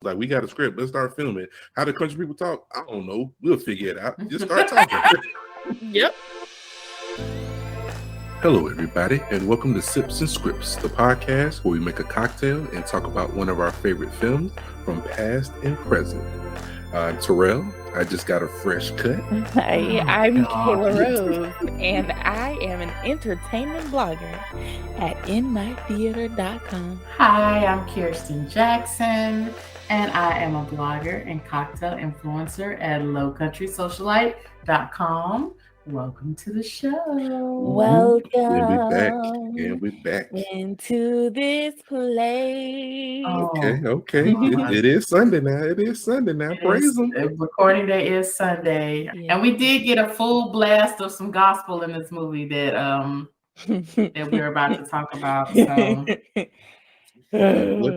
Like, we got a script. Let's start filming. How do country people talk? I don't know. We'll figure it out. Just start talking. Yep. Hello, everybody, and welcome to Sips and Scripts, the podcast where we make a cocktail and talk about one of our favorite films from past and present. I'm Terrell. I just got a fresh cut. Hi, I'm Kayla Rose, and I am an entertainment blogger at InMyTheater.com. Hi, I'm Kirsten Jackson, and I am a blogger and cocktail influencer at LowCountrySocialite.com. Welcome to the show. Welcome. And we're back. Into this place. Okay. It is Sunday now. Praise Him. Recording day is Sunday. Yeah. And we did get a full blast of some gospel in this movie that that we're about to talk about. So. What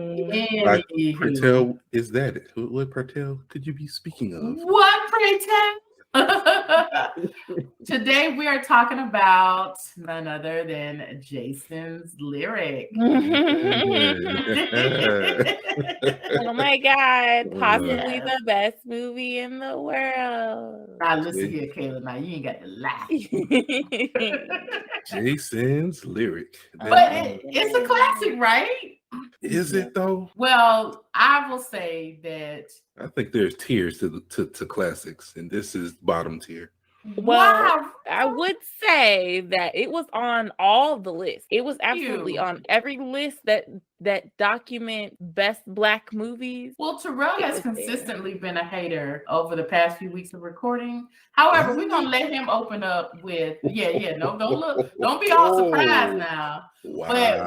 Pertel is that? What Pertel could you be speaking of? What Pertel? Today we are talking about none other than Jason's Lyric. Oh my God, possibly the best movie in the world. Now listen here, Kayla. Now you ain't got to lie. Jason's Lyric. But it's a classic, right? Is it though? Well, I will say that I think there's tiers to classics, and this is bottom tier. Well, wow. I would say that it was on all the lists. It was absolutely on every list that document best Black movies. Well, Terrell has consistently been a hater over the past few weeks of recording. However, we're gonna let him open up with no, don't be all surprised now. Wow. But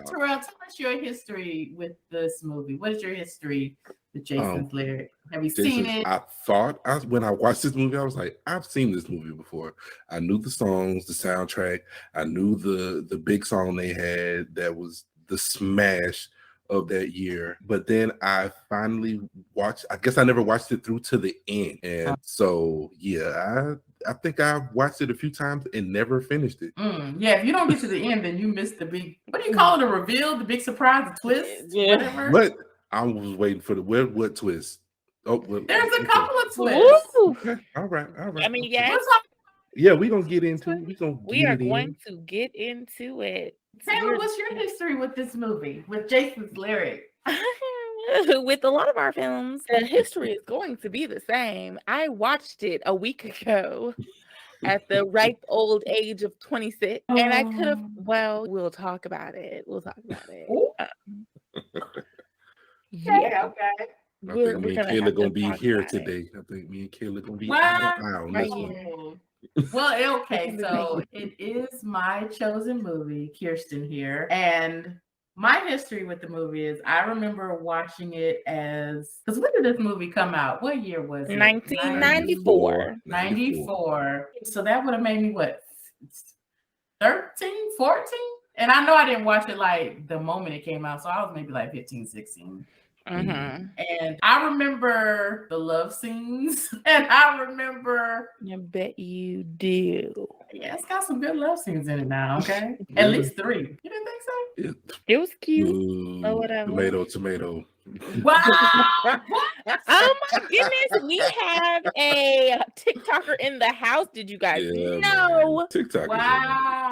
Terrell, tell us your history with this movie. What is your history with Jason's Lyric? Have you seen it? I thought when I watched this movie, I was like, I've seen this movie before. I knew the songs, the soundtrack. I knew the big song they had that was the smash of that year. But then I finally watched, I guess I never watched it through to the end. And so, yeah, I think I watched it a few times and never finished it. Yeah, if you don't get to the end, then you missed the big, what do you call it, a reveal, the big surprise, the twist, whatever. But I was waiting for what twist? Oh, well, there's a couple of twists. Okay. All right. I mean, yes. Yeah, we're going to get into it. We are going to get into it. Taylor, what's your history with this movie, with Jason's Lyric? With a lot of our films, the history is going to be the same. I watched it a week ago at the ripe old age of 26, and I could have, we'll talk about it. Yeah, okay. I think me and Kayla gonna be here today. I think me and Kayla gonna be on this one. Well, okay, so it is my chosen movie, Kirsten here, and my history with the movie is I remember watching it because when did this movie come out? What year was it? 1994. 94. So that would have made me what, 13, 14? And I know I didn't watch it like the moment it came out, so I was maybe like 15, 16. Mm-hmm. And I remember the love scenes, and I remember. I bet you do. Yeah, it's got some good love scenes in it now. Okay, at least 3. You didn't think so? It was cute. Or whatever. Tomato. Wow! Oh my goodness, we have a TikToker in the house. Did you guys know? TikTok. Wow.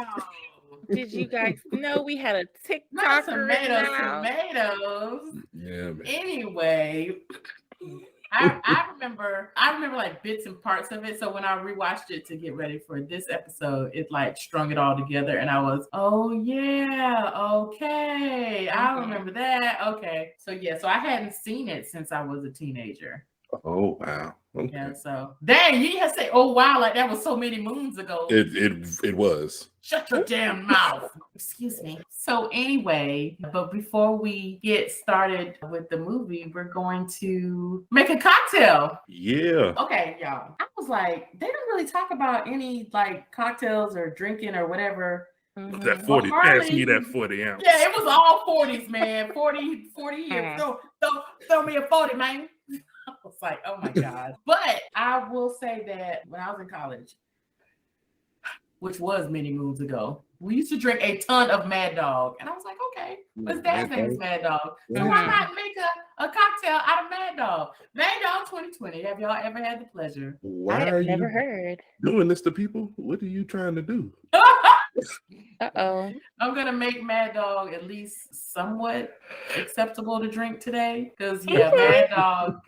Did you guys know we had a TikToker? Tomatoes. Yeah, man. Anyway, I remember like bits and parts of it. So when I rewatched it to get ready for this episode, it like strung it all together, and I was, oh yeah, okay, I remember that. Okay, so I hadn't seen it since I was a teenager. Oh wow. Okay. Yeah, so dang, you have to say, oh wow, like that was so many moons ago. It was. Shut your damn mouth. Excuse me. So anyway, but before we get started with the movie, we're going to make a cocktail. Yeah. Okay, y'all. I was like, they don't really talk about any like cocktails or drinking or whatever. That 40, pass me that 40 ounce. Yeah, it was all 40s, man. 40 years. Throw me a 40, man. I was like, oh my God. But I will say that when I was in college, which was many moons ago, We used to drink a ton of Mad Dog. And I was like, okay, his dad's name is Mad Dog. So why not make a cocktail out of Mad Dog? Mad Dog 2020. Have y'all ever had the pleasure? Why I are have never you heard. doing this to people? What are you trying to do? Uh-oh. I'm going to make Mad Dog at least somewhat acceptable to drink today. Because, yeah, Mad Dog.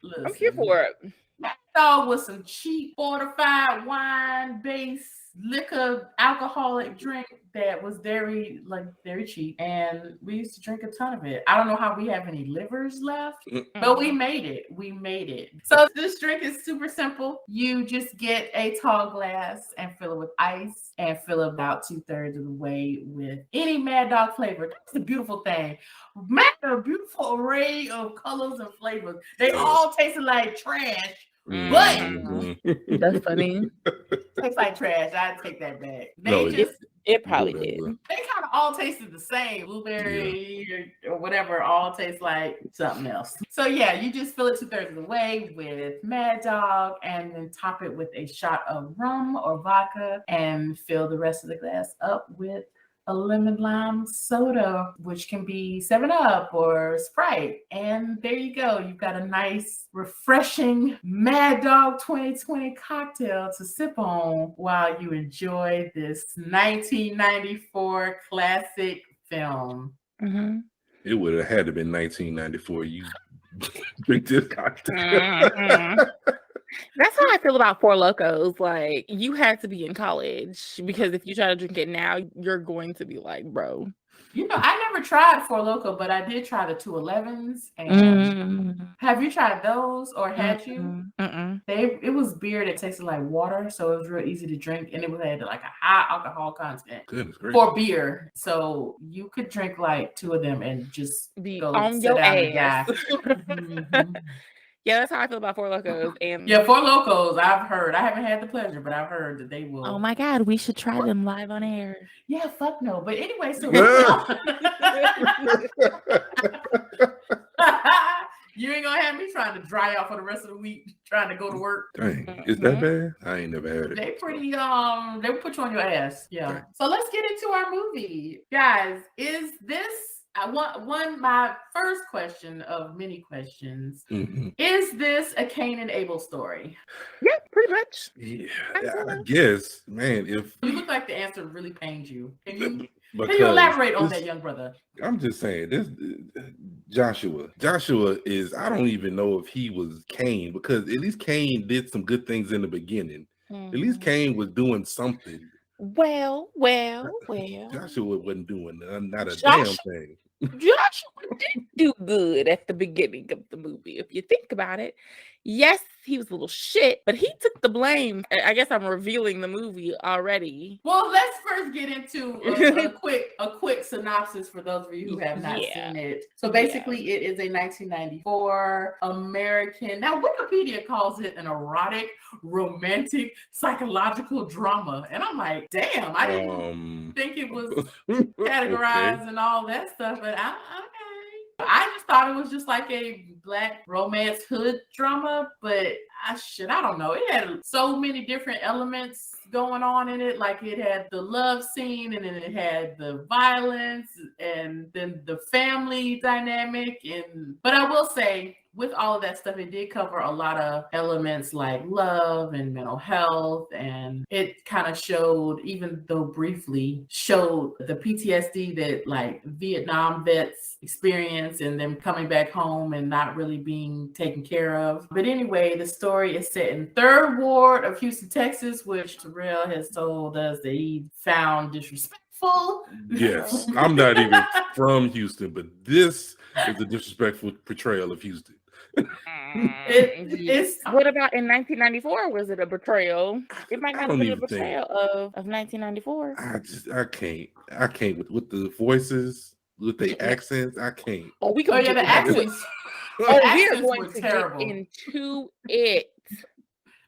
Listen, I'm here for it. Mad Dog was some cheap fortified wine-based liquor alcoholic drink that was very cheap, and we used to drink a ton of it. I don't know how we have any livers left, but we made it. So this drink is super simple. You just get a tall glass and fill it with ice and fill it about 2/3 of the way with any Mad Dog flavor. That's the beautiful thing. A beautiful array of colors and flavors. They all tasted like trash. But that's funny. Tastes like trash. I'd take that back. It probably did. They kind of all tasted the same. Blueberry or whatever all tastes like something else. So yeah, you just fill it 2/3 of the way with Mad Dog and then top it with a shot of rum or vodka and fill the rest of the glass up with a lemon lime soda, which can be 7-Up or Sprite. And there you go. You've got a nice, refreshing Mad Dog 2020 cocktail to sip on while you enjoy this 1994 classic film. Mm-hmm. It would have had to been 1994. You drink this cocktail. Mm-hmm. That's how I feel about Four Locos. Like, you had to be in college because if you try to drink it now, you're going to be like, bro. You know, I never tried Four Loko, but I did try the 211s. And have you tried those or had you? It was beer that tasted like water, so it was real easy to drink, and it had like a high alcohol content for beer. So you could drink like 2 of them and just be go on sit your down ass. and die. Yeah, that's how I feel about Four Locos. And yeah, Four Locos, I've heard. I haven't had the pleasure, but I've heard that they will. Oh my God, we should try them live on air. Yeah, fuck no. But anyway, so you ain't gonna have me trying to dry out for the rest of the week, trying to go to work. Dang, is that bad? I ain't never had it. They pretty they will put you on your ass. Yeah. So let's get into our movie. Guys, is this my first question of many questions. Is this a Cain and Abel story? Yeah, pretty much. Yeah, I guess, man. If you look like the answer really pains you. Can you elaborate on that, young brother? I'm just saying, this Joshua is, I don't even know if he was Cain, because at least Cain did some good things in the beginning. At least Cain was doing something. Well. Joshua wasn't doing not a damn thing. Joshua did do good at the beginning of the movie. If you think about it, yes, he was a little shit, but he took the blame. I guess I'm revealing the movie already. Well, let's first get into a quick synopsis for those of you who have not seen it. So basically, it is a 1994 American. Now, Wikipedia calls it an erotic, romantic, psychological drama, and I'm like, damn, I didn't think it was categorized and all that stuff, but I just thought it was just like a Black romance hood drama, but I don't know. It had so many different elements going on in it. Like, it had the love scene, and then it had the violence, and then the family dynamic. But I will say, with all of that stuff, it did cover a lot of elements like love and mental health, and it kind of showed, even though briefly, showed the PTSD that like Vietnam vets experience and them coming back home and not really being taken care of. But anyway, the story is set in 3rd Ward of Houston, Texas, which Terrell has told us that he found disrespectful. Yes, I'm not even from Houston, but this is a disrespectful portrayal of Houston. What about in 1994? Was it a betrayal? It might not have been a betrayal of 1994. I can't with the voices, with the accents. I can't. Oh, the accents. The accents were terrible. Get into it.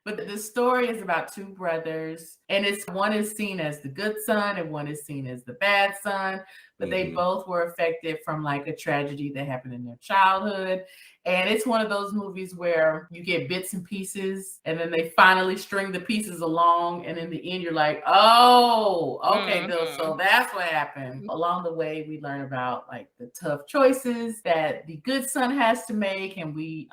But the story is about 2 brothers, and one is seen as the good son and one is seen as the bad son. but they both were affected from like a tragedy that happened in their childhood. And it's one of those movies where you get bits and pieces, and then they finally string the pieces along, and in the end, you're like, "Oh, okay, so that's what happened." Along the way, we learn about like the tough choices that the good son has to make, and we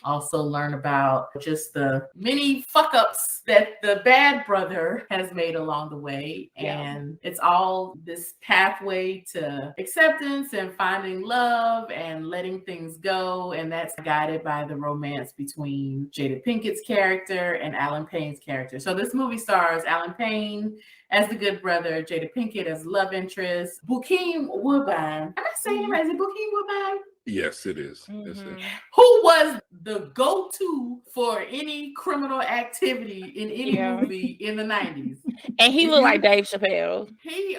also learn about just the many fuck ups that the bad brother has made along the way. And it's all this pathway to acceptance and finding love and letting things go. And that's guided by the romance between Jada Pinkett's character and Allen Payne's character. So this movie stars Allen Payne as the good brother, Jada Pinkett as love interest, Bokeem Woodbine. Am I saying it right? Is it Bokeem Woodbine? Yes, it is. That's it. Who was the go-to for any criminal activity in any movie in the 90s? And he looked like Dave Chappelle. He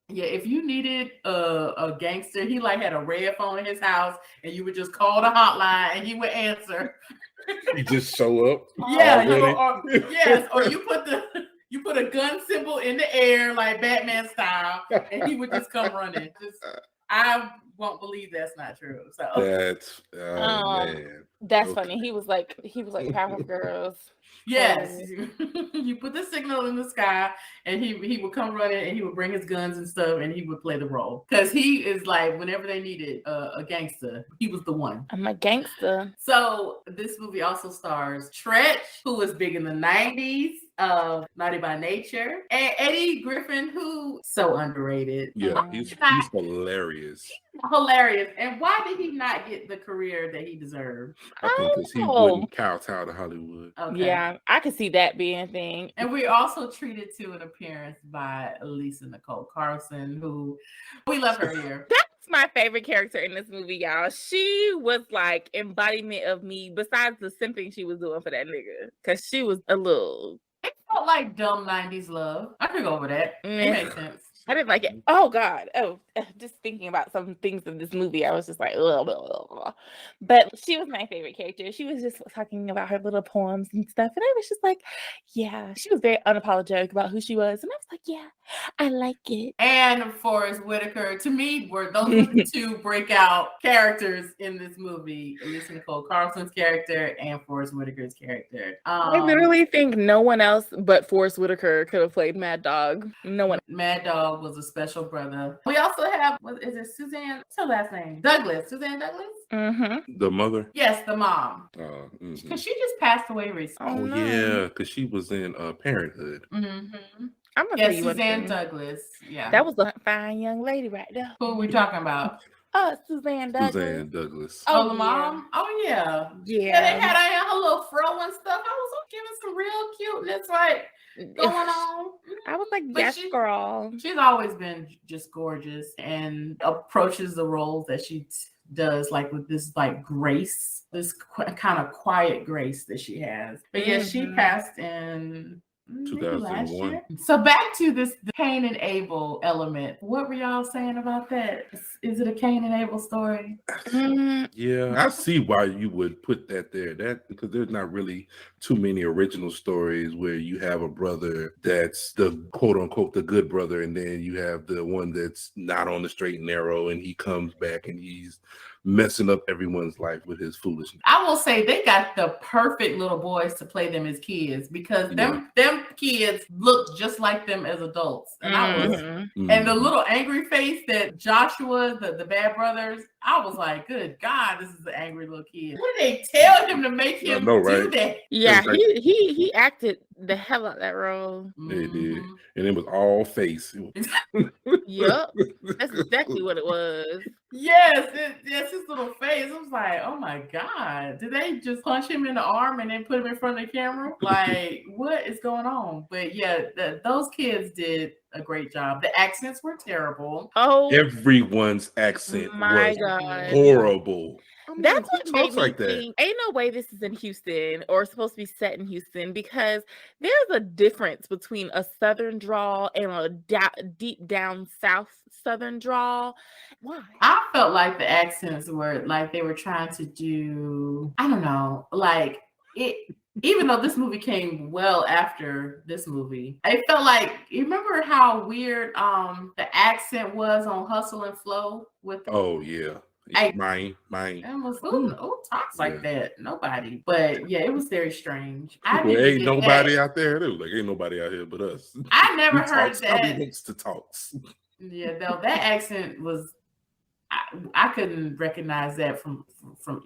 if you needed a gangster, he like had a red phone in his house, and you would just call the hotline, and he would answer. He just show up. Or you put a gun symbol in the air like Batman style, and he would just come running. I won't believe that's not true. So that's man. That's funny. He was like Powerpuff Girls. Yes, you put the signal in the sky, and he would come running, and he would bring his guns and stuff, and he would play the role because he is like whenever they needed a gangster, he was the one. I'm a gangster. So this movie also stars Treach, who was big in the 90s. Naughty by Nature, and Eddie Griffin, who so underrated. Yeah, he's hilarious. Hilarious. And why did he not get the career that he deserved? I think because he wouldn't kowtow to Hollywood. Okay. Yeah, I could see that being a thing. And we're also treated to an appearance by Nicole Carson, who we love her here. That's my favorite character in this movie, y'all. She was like embodiment of me, besides the simping she was doing for that nigga, because she was a little. It felt like dumb 90s love. I could go over that. It makes sense. I didn't like it. Oh God. Oh, just thinking about some things in this movie, I was just like, ugh, blah, blah. But she was my favorite character. She was just talking about her little poems and stuff, and I was just like, yeah. She was very unapologetic about who she was, and I was like, yeah, I like it. And Forest Whitaker, to me, were those were the two breakout characters in this movie: Nicole Carson's character and Forest Whitaker's character. I literally think no one else but Forest Whitaker could have played Mad Dog. No one. Mad Dog was a special brother. We also have, is it Suzanne? What's her last name? Douglas. Suzanne Douglas? Mm-hmm. The mother? Yes, the mom. Because she just passed away recently. Yeah, because she was in Parenthood. Mm-hmm. I'm gonna tell you Suzanne Douglas. Yeah. That was a fine young lady right there. Who are we talking about? Suzanne Douglas. Suzanne Douglas. Oh, the mom? Oh, yeah. Yeah, they had her little fro and stuff. I was giving some real cuteness, like, going on. I was like, yes, girl. She's always been just gorgeous and approaches the roles that she does like with this like grace, this kind of quiet grace that she has. But yeah, she passed in 2001. So back to the Cain and Abel element. What were y'all saying about that? Is it a Cain and Abel story? Yeah, I see why you would put that there. That because there's not really too many original stories where you have a brother that's the quote unquote the good brother, and then you have the one that's not on the straight and narrow, and he comes back and he's messing up everyone's life with his foolishness. I will say they got the perfect little boys to play them as kids because them kids look just like them as adults. And I was and the little angry face that Joshua, the bad brothers, I was like, good God, this is an angry little kid. What did they tell him to make him do that? Yeah, he acted the hell out of that role. They did. And it was all face. Yep. That's exactly what it was. Yes, his little face. I was like, oh my God. Did they just punch him in the arm and then put him in front of the camera? Like, what is going on? But yeah, those kids did a great job. The accents were terrible. Oh, everyone's accent was horrible. That's what made me think, ain't no way this is in Houston or supposed to be set in Houston, because there's a difference between a Southern drawl and a deep down South Southern drawl. Why? I felt like the accents were like they were trying to do, I don't know, like even though this movie came well after this movie, it felt like, you remember how weird the accent was on Hustle and Flow with Oh yeah. Mine. it was who talks like that? Nobody. But yeah, it was very strange. I Well, didn't ain't get nobody that. out there. They was like, ain't nobody out here but us. I never heard talks that. amongst the talks. Yeah, no, that accent was. I couldn't recognize that from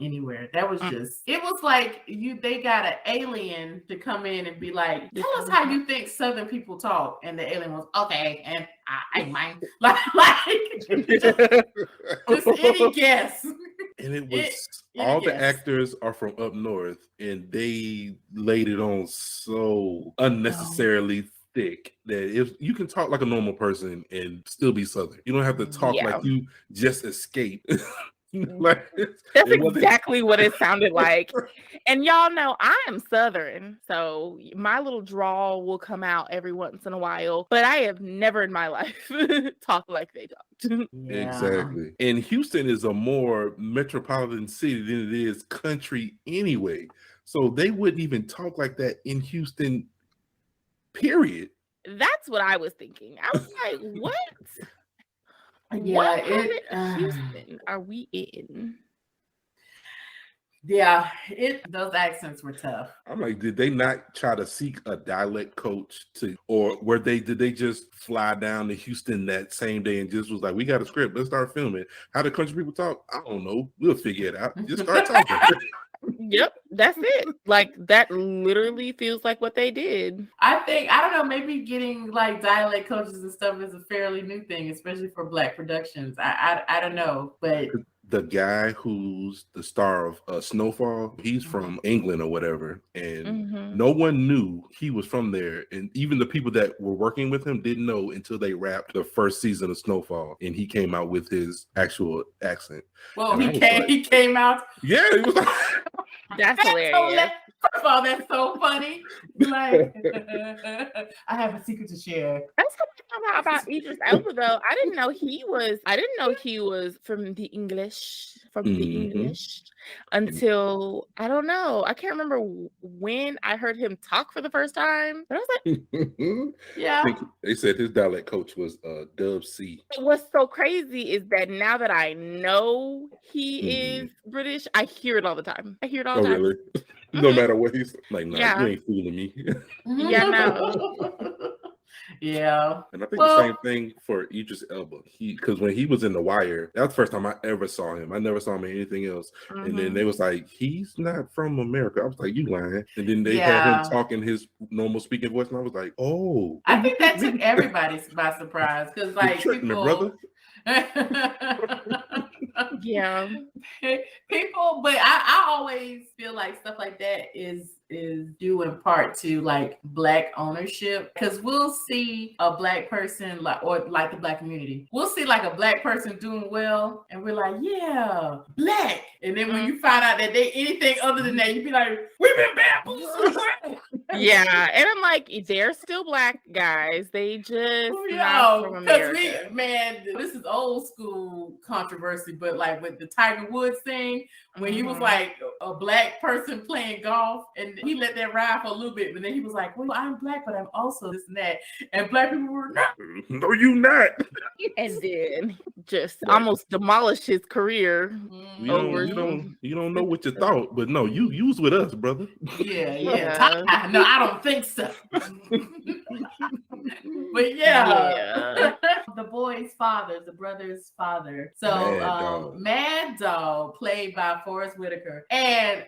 anywhere. That was just, it was like they got an alien to come in and be like, tell us how you think Southern people talk. And the alien was, okay, and I mind. Just any guess. And it was all the actors are from up north, and they laid it on so unnecessarily thick that if you can talk like a normal person and still be Southern, you don't have to talk like you just escaped. That's exactly what it sounded like. And y'all know I am Southern, so my little drawl will come out every once in a while, but I have never in my life talked like they talked. Exactly. And Houston is a more metropolitan city than it is country anyway, so they wouldn't even talk like that in Houston, period. That's what I was thinking. I was like, what? Yeah, what Houston are we in? Yeah, those accents were tough. I'm like, did they not try to seek a dialect coach or did they just fly down to Houston that same day and just was like, we got a script, let's start filming? How do country people talk? I don't know. We'll figure it out. Just start talking. Yep, that's it. Like, that literally feels like what they did. I don't know, maybe getting like dialect coaches and stuff is a fairly new thing, especially for Black productions. I don't know, but the guy who's the star of Snowfall, he's from England or whatever, and no one knew he was from there, and even the people that were working with him didn't know until they wrapped the first season of Snowfall, and he came out with his actual accent. Well, he came out. Yeah, he was like, that's hilarious. First of all, that's so funny. Like, I have a secret to share. That's what I'm about Idris Elba, though. I didn't know he was from the English. Until I don't know. I can't remember when I heard him talk for the first time. But I was like, yeah. They said his dialect coach was Dub C. What's so crazy is that now that I know he is British, I hear it all the time. Oh, really? No matter what he's like, you ain't fooling me. Yeah, no. Yeah. And I think the same thing for Idris Elba. Because when he was in The Wire, that was the first time I ever saw him. I never saw him in anything else. And then they was like, he's not from America. I was like, you lying. And then they had him talking his normal speaking voice, and I was like, oh. I think that took everybody by surprise. Because like people, me, brother. Yeah. People, but I always feel like stuff like that is due in part to like Black ownership, because we'll see a Black person like the Black community, we'll see like a Black person doing well and we're like, yeah, Black, and then when you find out that they anything other than that, you be like, we've been bamboozled. Yeah, and I'm like, they're still Black guys, they just not from America. Man, this is old school controversy, but like with the Tiger Woods thing, when he was like a Black person playing golf, and he let that ride for a little bit, but then he was like, well, I'm Black, but I'm also this and that, and Black people were not. No, you not. And then just almost demolished his career. You don't know what you thought, but no, you was with us, brother. Yeah. No, I don't think so. But yeah. The boy's father, the brother's father. So Mad Dog, played by Forest Whitaker. And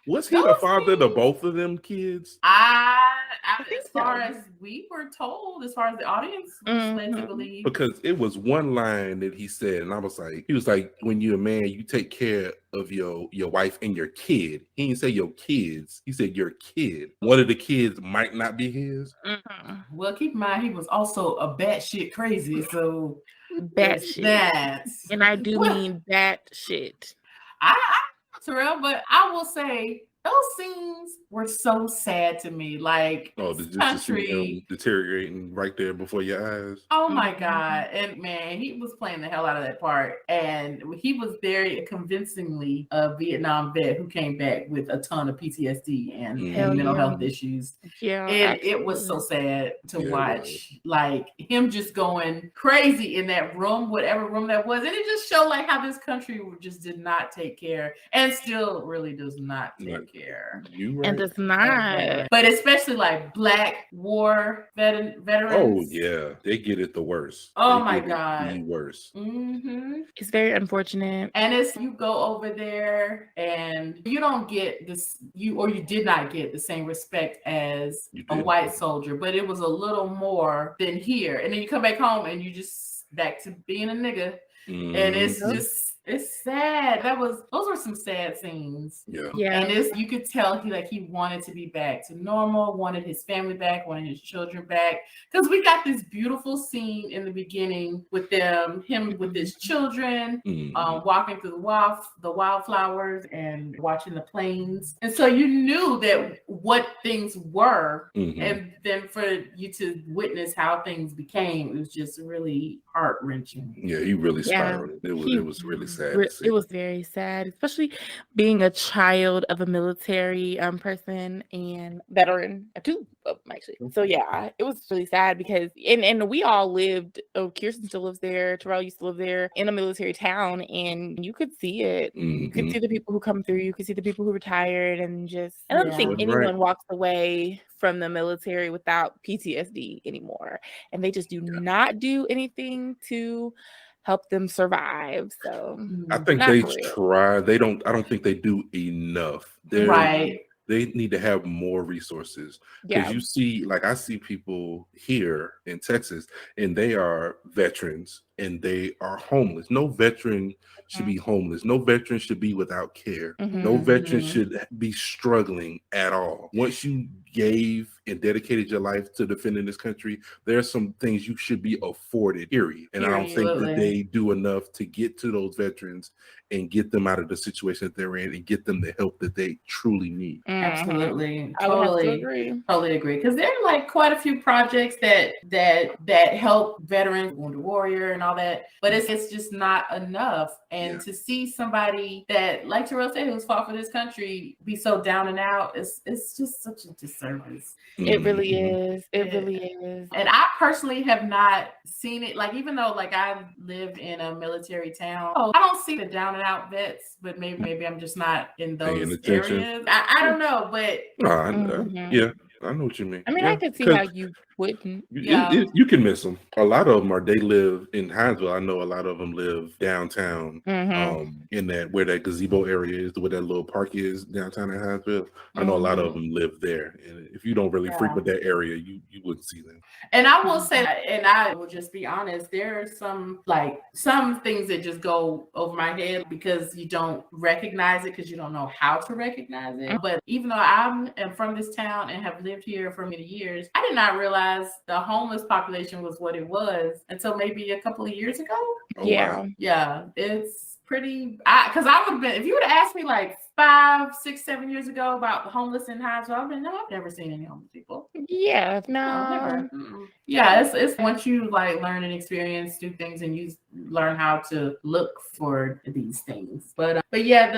was he the father to both of them kids? As far as we were told, as far as the audience was led to believe. Because it was one line that he said, and I was like, he was like, when you're a man, you take care of your wife and your kid. He didn't say your kids. He said your kid. One of the kids might not be his. Well, keep in mind, he was also a batshit crazy. So batshit. And I do mean batshit. Terrell, but I will say those scenes were so sad to me. Like, just to see country him deteriorating right there before your eyes. Oh my God. And man, he was playing the hell out of that part. And he was very convincingly a Vietnam vet who came back with a ton of PTSD and mental health issues. Yeah. It was so sad to watch, like him just going crazy in that room, whatever room that was. And it just showed like how this country just did not take care and still really does not take care. And does not. But especially like Black war veterans. Oh yeah, they get it the worst. Oh my God, the worst. It's very unfortunate. And it's you go over there and you don't get this, you did not get the same respect as a white soldier, but it was a little more than here. And then you come back home and you just back to being a nigga. And it's just, it's sad. Those were some sad scenes. Yeah. And you could tell he wanted to be back to normal, wanted his family back, wanted his children back. Because we got this beautiful scene in the beginning with him with his children, walking through the wildflowers and watching the plains. And so you knew that what things were. And then for you to witness how things became, it was just really heart-wrenching. Yeah, he really spiraled. It was really sad. It was very sad, especially being a child of a military person and veteran too, actually. So yeah, it was really sad because and we all lived. Oh, Kirsten still lives there. Terrell used to live there in a military town, and you could see it. You could see the people who come through. You could see the people who retired, and just I don't think anyone walks away from the military without PTSD anymore, and they just do not do anything to help them survive. So I think they try. I don't think they do enough. They need to have more resources because you see, like I see people here in Texas, and they are veterans and they are homeless. No veteran should be homeless. No veteran should be without care. No veteran should be struggling at all. Once you gave and dedicated your life to defending this country, there are some things you should be afforded, period. And I don't think that they do enough to get to those veterans and get them out of the situation that they're in and get them the help that they truly need. Absolutely. Totally agree. Because there are like quite a few projects that help veterans, Wounded Warrior and all that, but it's just not enough. And to see somebody that, like Terrell said, who's fought for this country be so down and out, it's just such a disservice. It really is. It really is. And I personally have not seen it. Like, even though like I live in a military town, I don't see the down and out vets, but maybe I'm just not in those areas. I don't know, but I know what you mean. I mean, I could see how you wouldn't. You can miss them. A lot of them they live in Hinesville. I know a lot of them live downtown, in that where that gazebo area is, where that little park is downtown in Hinesville. I know a lot of them live there. And if you don't really frequent that area, you wouldn't see them. And I will say, and I will just be honest, there are some things that just go over my head because you don't recognize it because you don't know how to recognize it. But even though I am from this town and have lived here for many years, I did not realize the homeless population was what it was until maybe a couple of years ago. Yeah, it's pretty. Because I would have been, if you would have asked me like 5, 6, 7 years ago about the homeless in Hinesville, I've never seen any homeless people. Yeah, no, never. Yeah, it's once you like learn and experience, do things, and you learn how to look for these things. But yeah,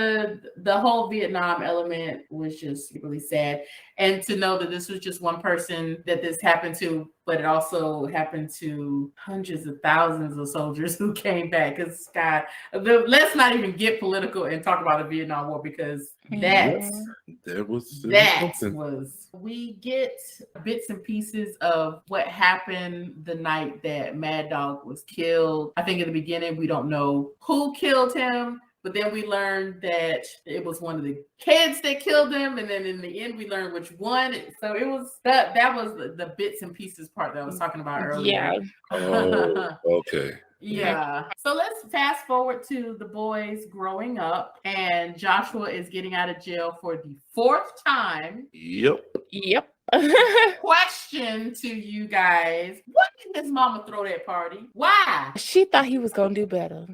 the whole Vietnam element was just really sad, and to know that this was just one person that this happened to, but it also happened to hundreds of thousands of soldiers who came back. Because God, let's not even get political and talk about the Vietnam War because we get bits and pieces of what happened the night that Mad Dog was killed. I think in the beginning we don't know who killed him, but then we learned that it was one of the kids that killed him, and then in the end we learned which one. So it was that was the bits and pieces part that I was talking about earlier. Oh, okay. Yeah. So let's fast forward to the boys growing up, and Joshua is getting out of jail for the 4th time. Yep. Question to you guys: what did his mama throw that party? Why? She thought he was gonna do better.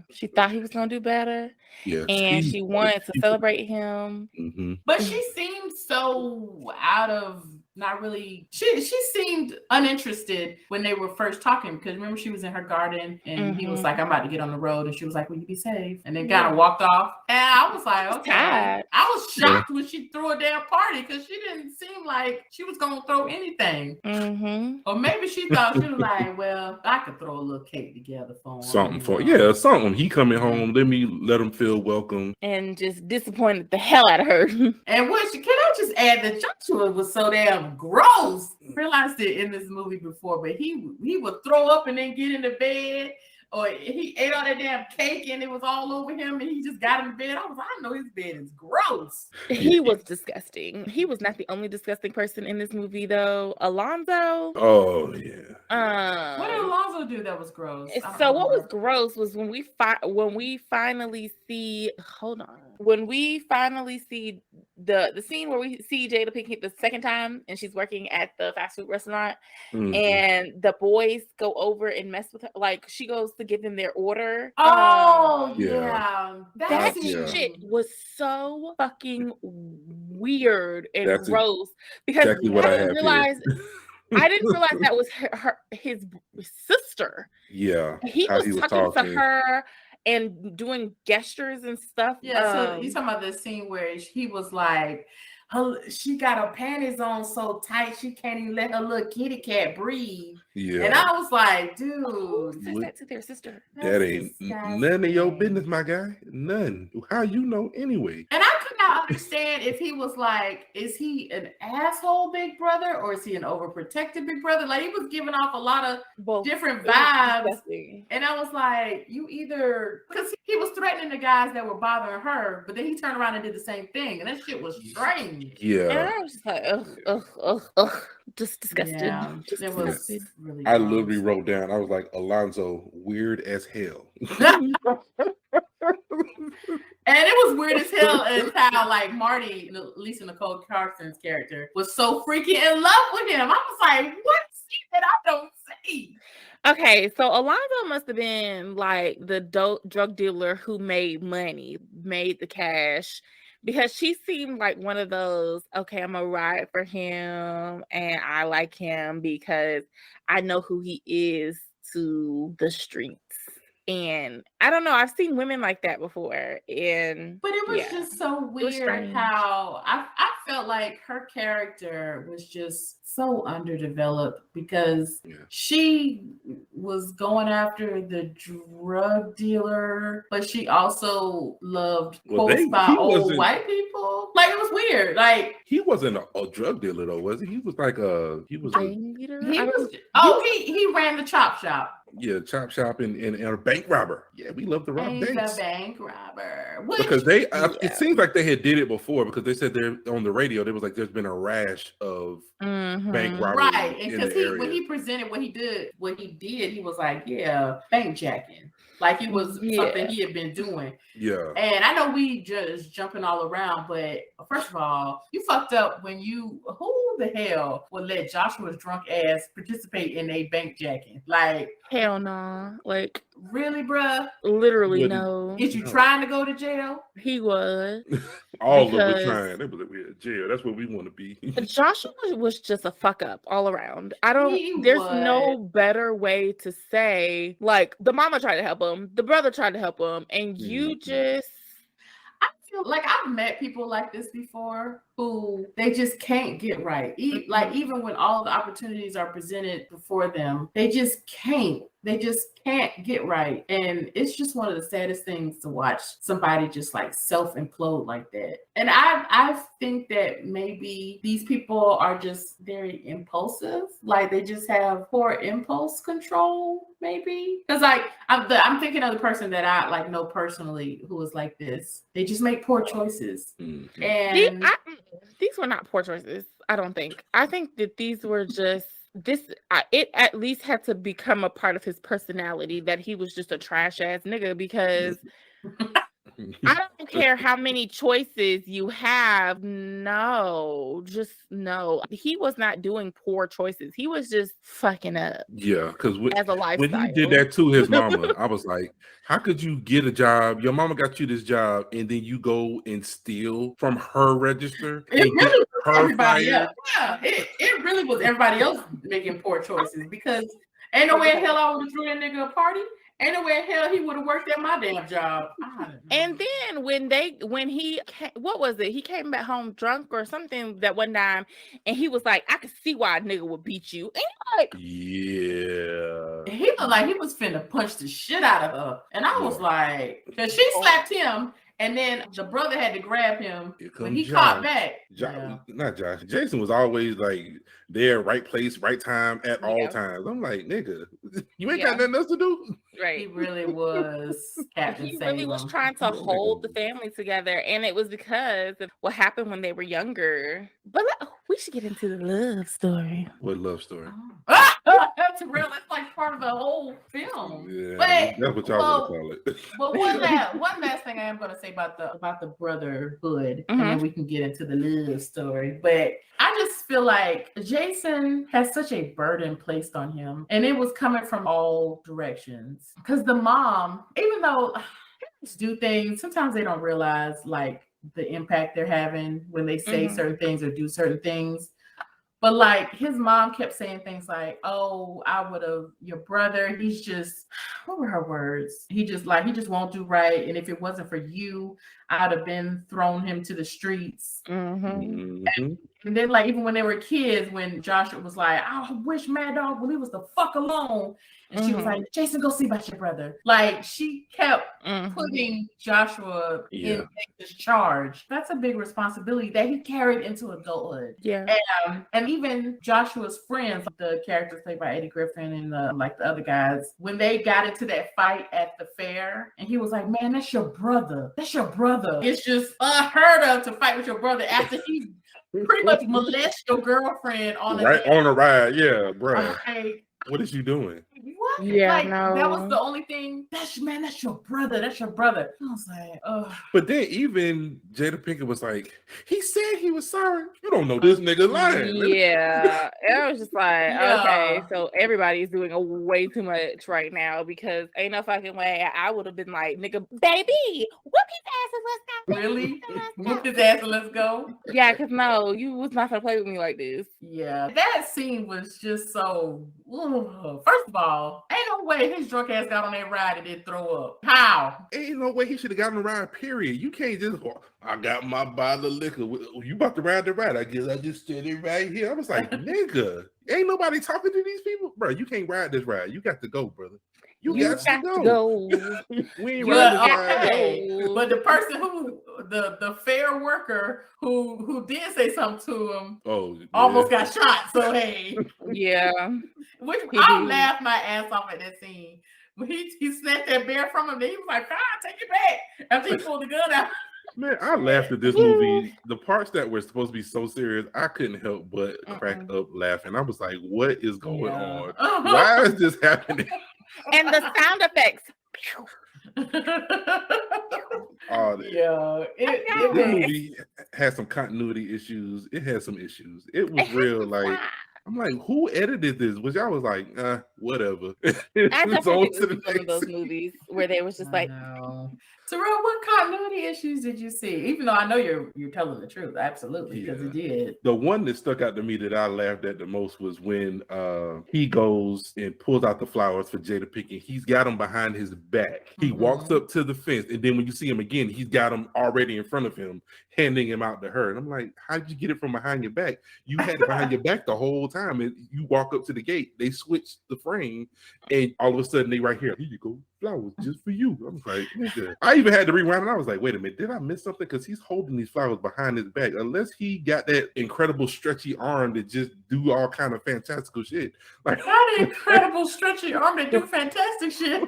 Yeah. And she wanted to celebrate him. But she seemed so out of not really. She seemed uninterested when they were first talking, because remember she was in her garden and he was like, "I'm about to get on the road," and she was like, "Will you be safe?" And then kind of walked off. And I was like, okay. I was shocked when she threw a damn party, because she didn't seem like she was gonna throw anything. Or maybe she thought, she was like, well, I could throw a little cake together for him. Something. He coming home. Let him feel welcome. And just disappointed the hell out of her. And can I just add that Joshua was so damn gross. Realized it in this movie before, but he would throw up and then get into bed, or he ate all that damn cake and it was all over him and he just got in bed. I know his bed is gross. He was disgusting. He was not the only disgusting person in this movie, though. Alonzo. Oh yeah. What did Alonzo do that was gross? So what was gross was when we finally see. Hold on. When we finally see the scene where we see Jada Pinkett the second time, and she's working at the fast food restaurant, and the boys go over and mess with her. Like, she goes to give them their order. Yeah. That shit was so fucking weird and gross, because exactly what I didn't realize that was his sister. Yeah. He was talking to her and doing gestures and stuff. Yeah, so you talking about the scene where he was like, she got her panties on so tight she can't even let her little kitty cat breathe. Yeah. And I was like, dude, who says that to their sister? That ain't none of your business, my guy. None. How you know anyway? And I could not understand if he was like, is he an asshole big brother or is he an overprotected big brother? Like, he was giving off a lot of different vibes. And I was like, you either, because he was threatening the guys that were bothering her, but then he turned around and did the same thing. And that shit was strange. Yeah. And I was just like, ugh. Just disgusted. Yeah, it was really I literally wrote down, I was like, Alonzo, weird as hell. And it was weird as hell as how, like, Marty, Lisa Nicole Carson's character, was so freaking in love with him. I was like, what's he that I don't see? Okay, so Alonzo must have been like the drug dealer who made the cash, because she seemed like one of those, okay, I'm gonna ride for him and I like him because I know who he is to the streets. And I don't know, I've seen women like that before. But it was just so weird how I felt like her character was just so underdeveloped, because she was going after the drug dealer, but she also loved quotes by old white people. Like, it was weird. Like, he wasn't a drug dealer though, was he? He was like he ran the chop shop. Yeah, chop shop and a bank robber. Yeah, we love to rob banks. The bank robber. Because it seems like they had did it before, because they said they're on the radio. There was like, there's been a rash of bank robbery. Right, and because when he presented what he did, he was like, yeah, bank jacking. Like, it was something he had been doing. Yeah. And I know we just jumping all around, but first of all, you fucked up when who the hell would let Joshua's drunk ass participate in a bank jacking? Like, hell no. Like, really, bruh? Literally no. Is you trying to go to jail? He was. All of us trying. They was like, we're at jail. That's where we want to be. Joshua was just a fuck up all around. There's no better way to say, like, the mama tried to help him, the brother tried to help him, and you just... I feel like I've met people like this before who they just can't get right. Like, even when all the opportunities are presented before them, they just can't. They just can't get right. And it's just one of the saddest things to watch somebody just like self-implode like that. And I think that maybe these people are just very impulsive. Like, they just have poor impulse control, maybe. Because like I'm thinking of the person that I like know personally who is like this. They just make poor choices. And these were not poor choices, I don't think. I think that these were just it at least had to become a part of his personality that he was just a trash ass nigga, because I don't care how many choices you have. No, just no. He was not doing poor choices. He was just fucking up. Yeah, because as a lifestyle. when he did that to his mama, I was like, how could you get a job? Your mama got you this job, and then you go and steal from her register and get her fired? Yeah, it really was everybody else making poor choices, because ain't no way in hell I would have threw that nigga a party. Ain't no way in hell he would have worked at my damn job. And then when he what was it? He came back home drunk or something that one time, and he was like, I could see why a nigga would beat you. And like, yeah. He looked like he was finna punch the shit out of her. And I was like, because she slapped him, and then the brother had to grab him when he caught back. Not Josh. Jason was always like there, right place, right time at all times. I'm like, nigga, you ain't got nothing else to do. Right. He really was Captain He really was trying to hold the family together, and it was because of what happened when they were younger. But we should get into the love story. What love story? That's real. That's like part of the whole film. Yeah, but, that's what y'all want to call it. But one last thing I am going to say about the brotherhood, and then we can get into the love story. But I just feel like Jason has such a burden placed on him, and it was coming from all directions. Because the mom, even though parents do things, sometimes they don't realize like the impact they're having when they say certain things or do certain things. But like his mom kept saying things like, "Oh, I would have your brother. He's just," what were her words? He just won't do right. And if it wasn't for you, I'd have been thrown him to the streets. And then like even when they were kids, when Joshua was like, "I wish Mad Dog would leave us the fuck alone," and she was like, "Jason, go see about your brother." Like she kept putting Joshua in this charge. That's a big responsibility that he carried into adulthood. Yeah. And even Joshua's friends, the characters played by Eddie Griffin and like the other guys, when they got into that fight at the fair, and he was like, "Man, that's your brother. That's your brother." It's just unheard of to fight with your brother after he pretty much molest your girlfriend on a ride. Yeah, bro. What is you doing? What? Yeah, like, no. That was the only thing. That's your brother. That's your brother. I was like, oh. But then even Jada Pinkett was like, he said he was sorry. You don't know this nigga lying. Yeah. And I was just like, okay, so everybody's doing way too much right now, because ain't no fucking way I would have been like, nigga, baby, whoop his ass and let's go. Really? Whoop his ass and let's go? Yeah, because no, you was not gonna play with me like this. Yeah. That scene was just so, first of all, ain't no way his drunk ass got on that ride and didn't throw up. How? Ain't no way he should have gotten on the ride, period. You can't just, I got my bottle of liquor. You about to ride the ride. I guess I just stood it right here. I was like, nigga, ain't nobody talking to these people? Bro, you can't ride this ride. You got to go, brother. You got to go. We ain't riding this ride. But the person who, the fair worker who did say something to him almost got shot. So, hey. Yeah. Which I laughed my ass off at that scene. When he snatched that bear from him, then he was like, "Fine, take it back." After he pulled the gun out. Man, I laughed at this movie. The parts that were supposed to be so serious, I couldn't help but crack up laughing. I was like, what is going on? Why is this happening? And the sound effects. This movie had some continuity issues. It had some issues. It was real like, I'm like, who edited this? Which I was like, whatever. I just think it was one of those movies where they was just like, Terrell, what continuity issues did you see? Even though I know you're telling the truth, absolutely, because it did. The one that stuck out to me that I laughed at the most was when he goes and pulls out the flowers for Jada Pinkett. He's got them behind his back. He walks up to the fence, and then when you see him again, he's got them already in front of him, handing him out to her. And I'm like, how'd you get it from behind your back? You had it behind your back the whole time. And you walk up to the gate, they switch the frame, and all of a sudden they right here. Here you go. Flowers just for you. I was like, nigga. I even had to rewind, and I was like, wait a minute, did I miss something? Because he's holding these flowers behind his back. Unless he got that incredible stretchy arm that just do all kind of fantastical shit. Like, not an incredible stretchy arm that do fantastic shit.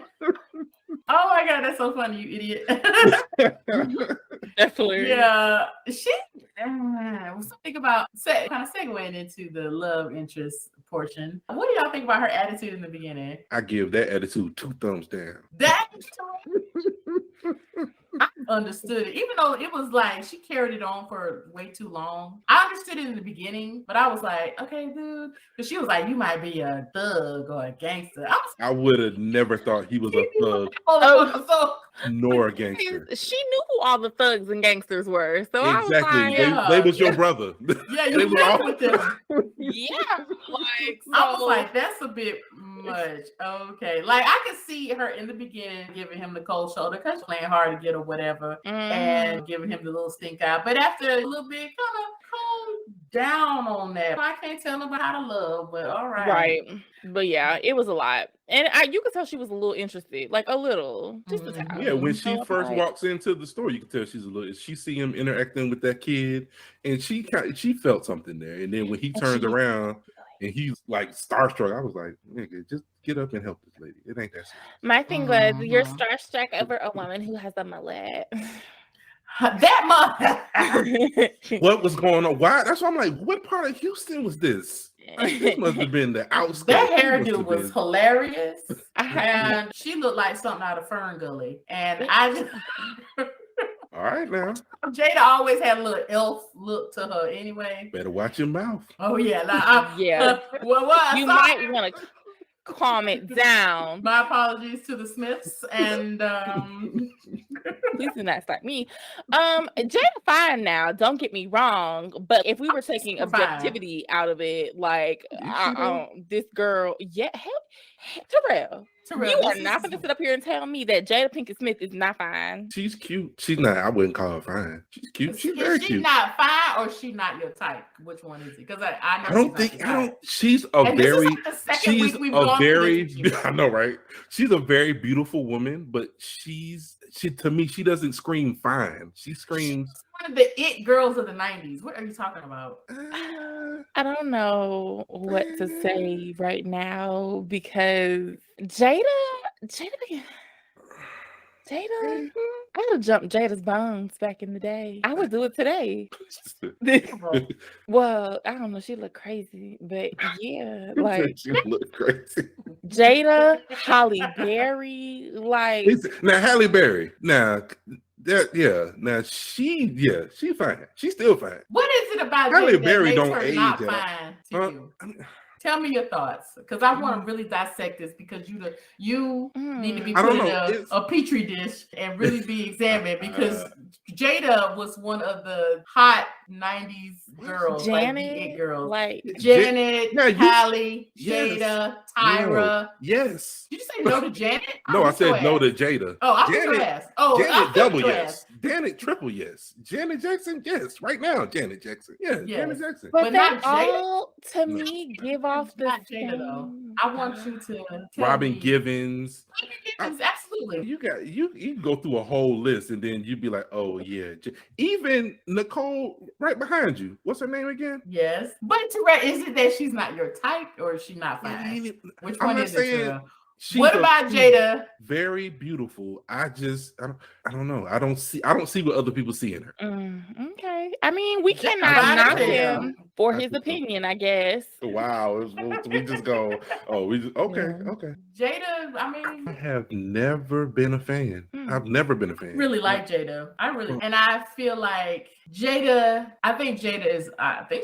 Oh my god, that's so funny, you idiot. That's hilarious. Yeah, she was something about kind of segueing into the love interest portion. What do y'all think about her attitude in the beginning? I give that attitude 2 thumbs down. That I understood it, even though it was like she carried it on for way too long. I understood it in the beginning, but I was like, okay, dude, because she was like, you might be a thug or a gangster. I would have never thought he was a thug nor a gangster. She knew who all the thugs and gangsters were, so Exactly. I was like, They was your brother. Yeah, you were all with them. yeah, like so. I was like, that's a bit much. Okay, like I could see her in the beginning giving him the cold shoulder because she's playing hard to get or whatever, and giving him the little stink eye. But after a little bit, kind of calm down on that. I can't tell nobody how to love, but all right. Right. But yeah, it was a lot. And you could tell she was a little interested, like a little, just a tad. Yeah, when she So first like, walks into the store, you can tell she's a little. She see him interacting with that kid, and she felt something there. And then when he turns around and he's like starstruck, I was like, nigga, just get up and help this lady. It ain't that serious. my thing was, you're starstruck over a woman who has a mullet. That much. What was going on? Why? That's why I'm like, what part of Houston was this? Like, this must have been the outskirts. That hairdo was hilarious, and she looked like something out of Fern Gully. And I just, all right now, Jada always had a little elf look to her anyway. better watch your mouth. Oh yeah, Yeah. Well, You might want to calm it down. My apologies to the Smiths, and Please do not start me. Jada fine now, don't get me wrong, but if we were taking objectivity out of it, like this girl, Terrell, you are not going to sit up here and tell me that Jada Pinkett Smith is not fine. She's cute. She's not. I wouldn't call her fine. She's cute. She's very cute. She's not fine, or she not your type. Which one is it? Because I don't think. She's a very. She's a very. I know, right? She's a very beautiful woman, but she to me, she doesn't scream fine. She screams. She's one of the it girls of the 90s. What are you talking about? I don't know what to say right now because Jada, I would have jumped Jada's bones back in the day. I would do it today. Well, I don't know. She looked crazy, but yeah, like she looked crazy. Jada, Halle Berry, like now Halle Berry. Now she's fine. She's still fine. What is it about Halle Jada Berry that makes don't her age not at all. fine to you? Tell me your thoughts, because I want to really dissect this, because you need to be put in a petri dish and really be examined, because Jada was one of the hot 90s girls, Janet, like Janet, Halle, Jada, Tyra. Yes. Did you say no to Janet? No, I said no to Jada. Oh, I Janet, ass. Oh, Janet double yes. Janet triple yes. Janet Jackson, yes. Right now, Janet Jackson. Yeah, yes. Janet Jackson. But not all to me give off the Jada though. I want you to Robin Givens. Absolutely. You can go through a whole list and then you'd be like, oh yeah. Even Nicole right behind you. What's her name again? Yes. But Terrell, is it that she's not your type or is she not fine? Which one is it, Terrell? What about Jada? Very beautiful. I don't know. I don't see what other people see in her. Okay. I mean, we cannot knock him for his opinion, I guess. Wow. We just go, okay. Jada, I mean, I have never been a fan. I've never been a fan. Really like Jada. And I feel like Jada, I think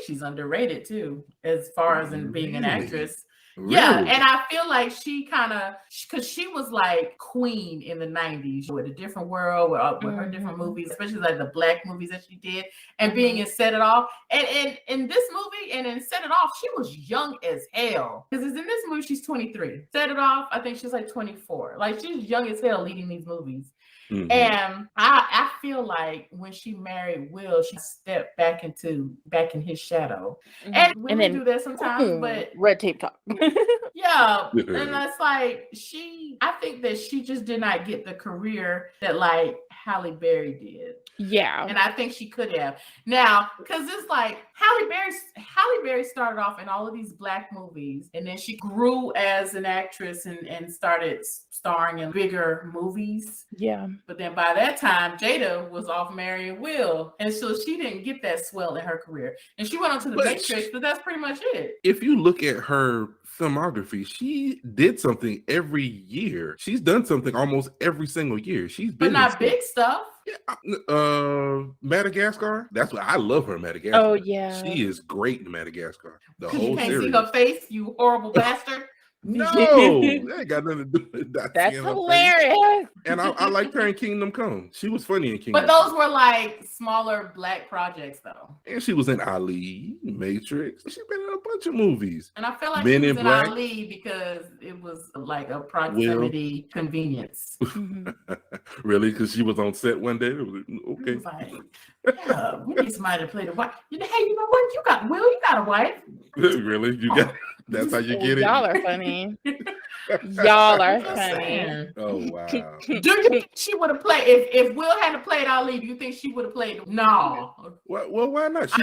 she's underrated too, as far as in being an actress. Really? Yeah, and I feel like she kind of, because she was like queen in the 90s with A Different World, with her different movies, especially like the Black movies that she did, and being in Set It Off. And in this movie and in Set It Off, she was young as hell. Because in this movie, she's 23. Set It Off, I think she's like 24. Like, she's young as hell leading these movies. And I feel like when she married Will, she stepped back in his shadow. And we do that sometimes, but red tape talk. Yeah. And that's like I think that she just did not get the career that like Halle Berry did. Yeah. And I think she could have. Now, because it's like Halle Berry started off in all of these Black movies, and then she grew as an actress and started starring in bigger movies. Yeah. But then by that time, Jada was off marrying Will. And so she didn't get that swell in her career. And she went on to The Matrix, but that's pretty much it. If you look at her filmography, she did something every year. She's done something almost every single year. She's been but not big stuff. Yeah, Madagascar. That's what I love her. Madagascar. Oh yeah, she is great in Madagascar. The whole whole you can't series. see her face, you horrible bastard. No, that ain't got nothing to do with that. That's hilarious. And I liked her in Kingdom Come. She was funny in Kingdom But those were like smaller Black projects, though. And she was in Ali, Matrix. She's been in a bunch of movies. And I feel like Men she was in in Black. Ali because it was like a proximity convenience. Really? Because she was on set one day? Okay. Like, yeah, we need somebody to play the wife. Hey, you know what? You got a wife. Really? You got that's how you get it? Y'all are funny. Y'all are funny. Oh wow. Do you think she would have played if Will hadn't played Ali? Do you think she would have played? No. Well, why not? She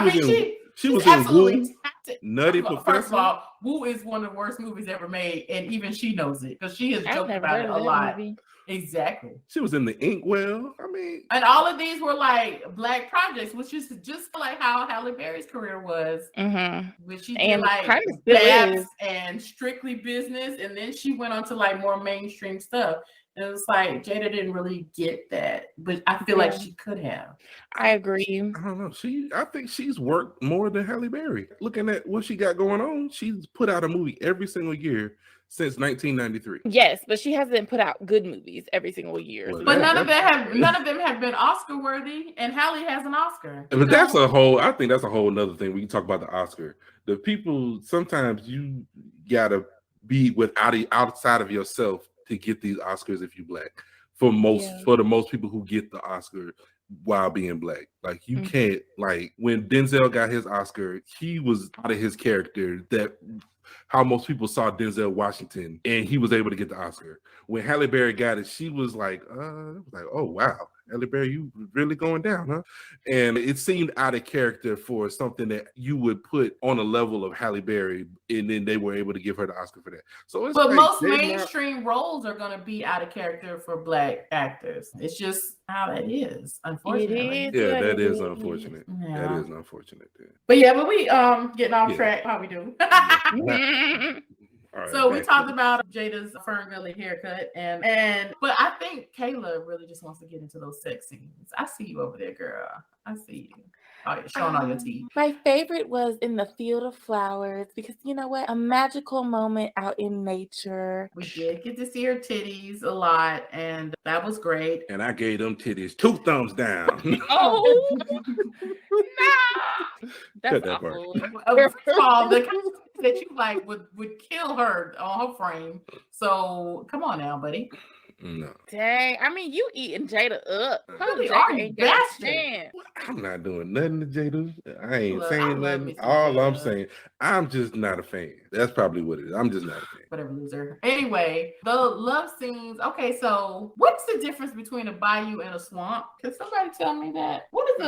was in absolutely Woo. Nutty Professor. First of all, Woo is one of the worst movies ever made, and even she knows it because she has joked about it a lot. Movie. Exactly. She was in The Inkwell. I mean, and all of these were like Black projects, which is just like how Halle Berry's career was. Which she did like Babs and Strictly Business, and then she went on to like more mainstream stuff. And it was like Jada didn't really get that, but I feel like she could have. I agree. I don't know. I think she's worked more than Halle Berry. Looking at what she got going on, she's put out a movie every single year since 1993. Yes, but she hasn't put out good movies every single year. Well, but none of them have been Oscar worthy, and Halle has an Oscar. But that's a whole. I think that's a whole another thing. We can talk about the Oscar. The people sometimes you gotta be outside of yourself to get these Oscars if you Black. For the most people who get the Oscar while being Black, like you can't like when Denzel got his Oscar, he was out of his character. That how most people saw Denzel Washington, and he was able to get the Oscar. When Halle Berry got it, she was like, oh wow, Halle Berry, you really going down, huh? And it seemed out of character for something that you would put on a level of Halle Berry, and then they were able to give her the Oscar for that. So it's but most mainstream roles are going to be out of character for Black actors. It's just how that is, unfortunately. That is unfortunate. Yeah. That is unfortunate. But we getting off track. How we do? Right, so we talked about Jada's Ferngully haircut, but I think Kayla really just wants to get into those sex scenes. I see you over there, girl. I see you. Oh, you're showing all your teeth. My favorite was in the field of flowers because you know what? A magical moment out in nature. We did get to see her titties a lot, and that was great. And I gave them titties 2 thumbs down. Oh, no. That's awful. First of all, the kind of that you like would kill her on her frame. So come on now, buddy. No. Dang. I mean, you eating Jada up. Really are you bastard. I'm not doing nothing to Jada. I ain't saying nothing. All I'm saying, I'm just not a fan. That's probably what it is. I'm just not a fan. Whatever, loser. Anyway, the love scenes. Okay, so what's the difference between a bayou and a swamp? Can somebody tell me that? What is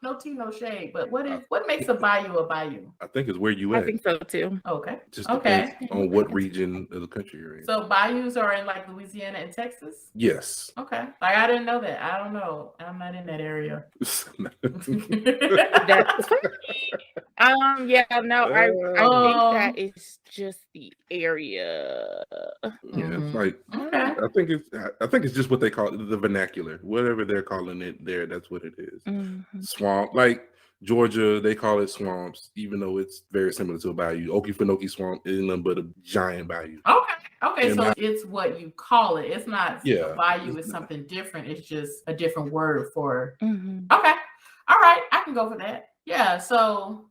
no tea, no shade, but what makes a bayou? I think it's where you at. I think so too. Okay. Just depends on what region of the country you're in. So bayous are in like Louisiana and Texas? Yes. Okay. Like I didn't know that. I don't know. I'm not in that area. I think that is just the area. It's like I think it's just what they call it, the vernacular. Whatever they're calling it there, that's what it is. Swamp, like Georgia, they call it swamps, even though it's very similar to a bayou. Okefenokee Swamp is nothing but a giant bayou. Okay, so it's what you call it. It's not a bayou is something different. It's just a different word for Okay. All right, I can go for that. Yeah, so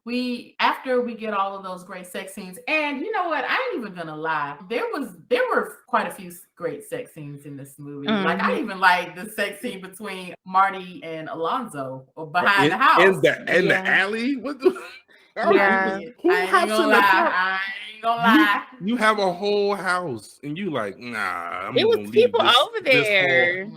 after we get all of those great sex scenes, and you know what? I ain't even gonna lie. There were quite a few great sex scenes in this movie. Like I even like the sex scene between Marty and Alonzo behind the house. In the alley? What the I ain't gonna lie. You have a whole house and you like, nah. It was people over there.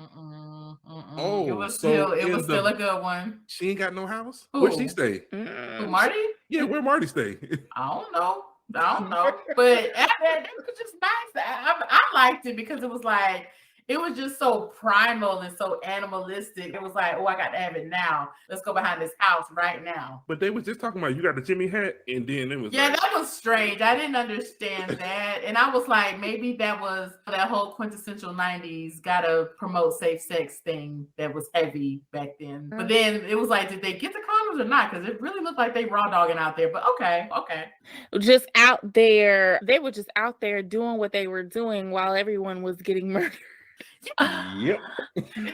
It was still a good one. She ain't got no house. Who? Where'd she stay? Who, Marty? Yeah, where Marty stay? I don't know. But after that, it was just nice. I liked it because it was like, it was just so primal and so animalistic. It was like, oh, I got to have it now. Let's go behind this house right now. But they was just talking about you got the Jimmy hat, and then it was that was strange. I didn't understand that. And I was like, maybe that was that whole quintessential 90s gotta promote safe sex thing that was heavy back then. But then it was like, did they get the condoms or not? Because it really looked like they raw dogging out there. But okay. Just out there. They were just out there doing what they were doing while everyone was getting murdered. Yep.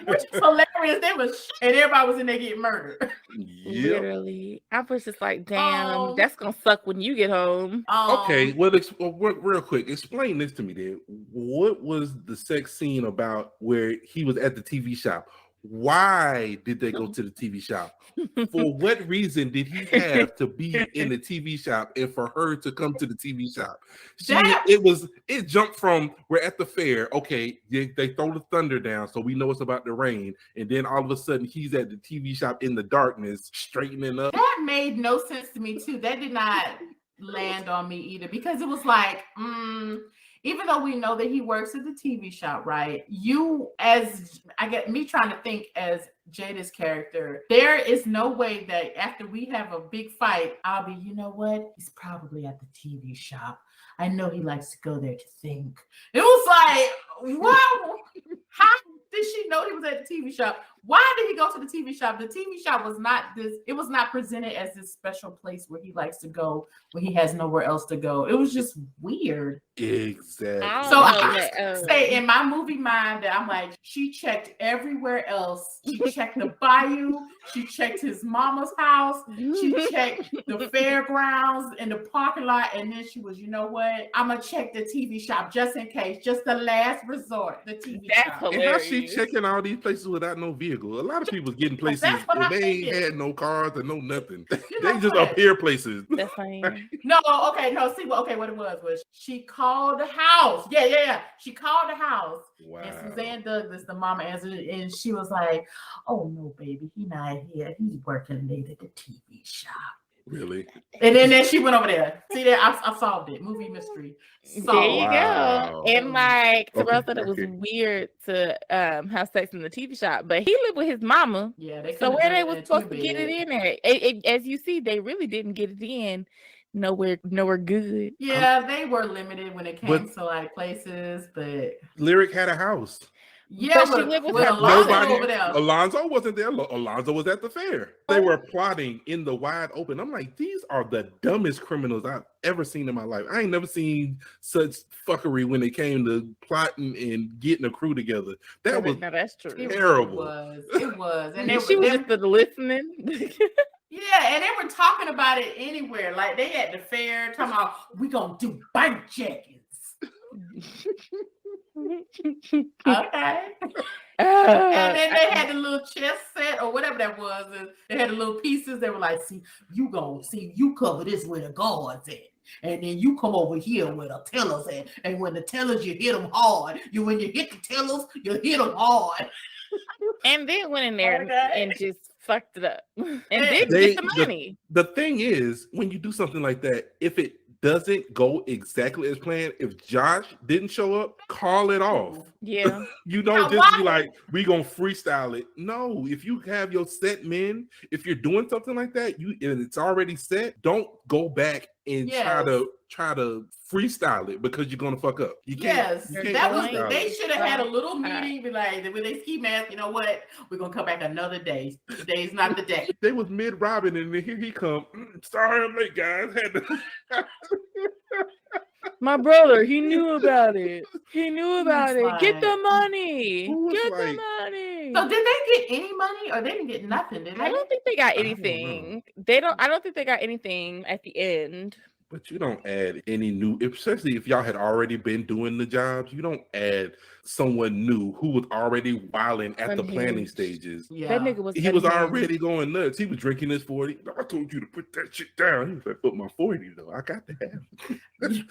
Which is hilarious. And everybody was in there getting murdered. Yep. Literally. I was just like, damn, that's gonna suck when you get home. Okay, well, real quick, explain this to me then. What was the sex scene about where he was at the TV shop? Why did they go to the TV shop? For what reason did he have to be in the TV shop and for her to come to the TV shop? It jumped from we're at the fair. Okay, they throw the thunder down, so we know it's about to rain. And then all of a sudden he's at the TV shop in the darkness, straightening up. That made no sense to me too. That did not land on me either, because it was like, even though we know that he works at the TV shop, right? I get me trying to think as Jada's character, there is no way that after we have a big fight, I'll be, you know what? He's probably at the TV shop. I know he likes to go there to think. It was like, wow, how did she know he was at the TV shop? Why did he go to the TV shop? The TV shop was not it was not presented as this special place where he likes to go when he has nowhere else to go. It was just weird. Exactly. So I say in my movie mind that I'm like, she checked everywhere else. She checked the Bayou. She checked his mama's house. She checked the fairgrounds and the parking lot. And then she was, you know what? I'm going to check the TV shop just in case. Just the last resort, the TV shop. And how she checking all these places without no vehicle? A lot of people getting places and they ain't had no cars and no nothing. They just up here places. That's funny. What it was she called the house. Yeah. She called the house. Wow. And Suzanne Douglas, the mama, answered it, and she was like, "Oh no, baby, he not here. He's working late at the TV shop." Really? And then she went over there. See there, I solved it. Movie mystery. There you go. And like Terrell said, it was weird to have sex in the TV shop, but he lived with his mama. Yeah. So where they were supposed to get it in there? As you see, they really didn't get it in. Nowhere good. Yeah, they were limited when it came to like places, but Lyric had a house. Yeah, but she lived with Alonzo over there. Alonzo wasn't there. Alonzo was at the fair. They were plotting in the wide open. I'm like, these are the dumbest criminals I've ever seen in my life. I ain't never seen such fuckery when it came to plotting and getting a crew together. That's true. Terrible. It was. And she was just listening. Yeah, and they were talking about it anywhere. Like they at the fair talking about, we gonna do bike jackets. Okay. And then they had the little chess set or whatever that was. And they had the little pieces. They were like, you cover this where the guards at. And then you come over here where the tellers at. And when the tellers, you hit them hard. When you hit the tellers, you hit them hard. And then went in there and just fucked it up. And didn't get the money. The thing is, when you do something like that, if it doesn't go exactly as planned, if Josh didn't show up, call it off. Yeah. You don't just be like, we gonna freestyle it. No, if you have your set men, if you're doing something like that, and it's already set, don't go back and try to freestyle it because you're gonna fuck up. You can't. They should have had a little meeting, be like, when they ski mask, you know what? We're gonna come back another day. Today's not the day. They was mid robbing, and then here he come. Sorry, I'm late, guys. My brother, he knew about it. Get the money. The money. So did they get any money or they didn't get nothing? Did they? I don't think they got anything. I don't think they got anything at the end. But you don't add any new, especially if y'all had already been doing the jobs, you don't add someone new who was already wilding at the planning stages. Yeah. That nigga was already going nuts. He was drinking his 40. I told you to put that shit down. He was like, put my 40 though. I got to have it.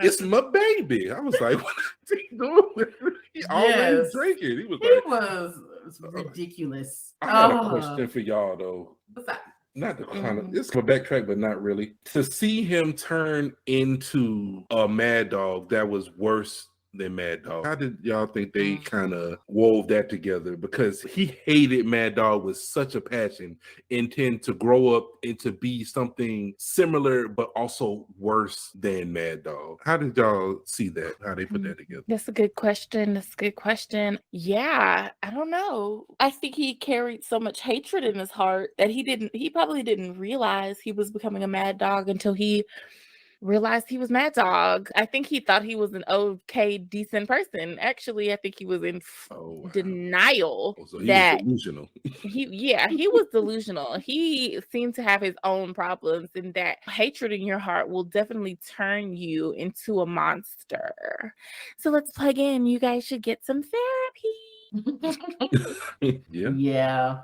It's my baby. I was like, what is he doing? He always drinking. He was was ridiculous. I had a question for y'all though. What's that? Not to kind of, it's a backtrack, but not really. To see him turn into a Mad Dog that was worse than Mad Dog. How did y'all think they kind of wove that together? Because he hated Mad Dog with such a passion, intend to grow up and to be something similar, but also worse than Mad Dog. How did y'all see that? How they put that together? That's a good question. Yeah, I don't know. I think he carried so much hatred in his heart that he probably didn't realize he was becoming a Mad Dog until he realized he was Mad Dog. I think he thought he was an okay, decent person. Actually, I think he was in denial. So he was delusional. He was delusional. He seemed to have his own problems, and that hatred in your heart will definitely turn you into a monster. So let's plug in. You guys should get some therapy. Yeah.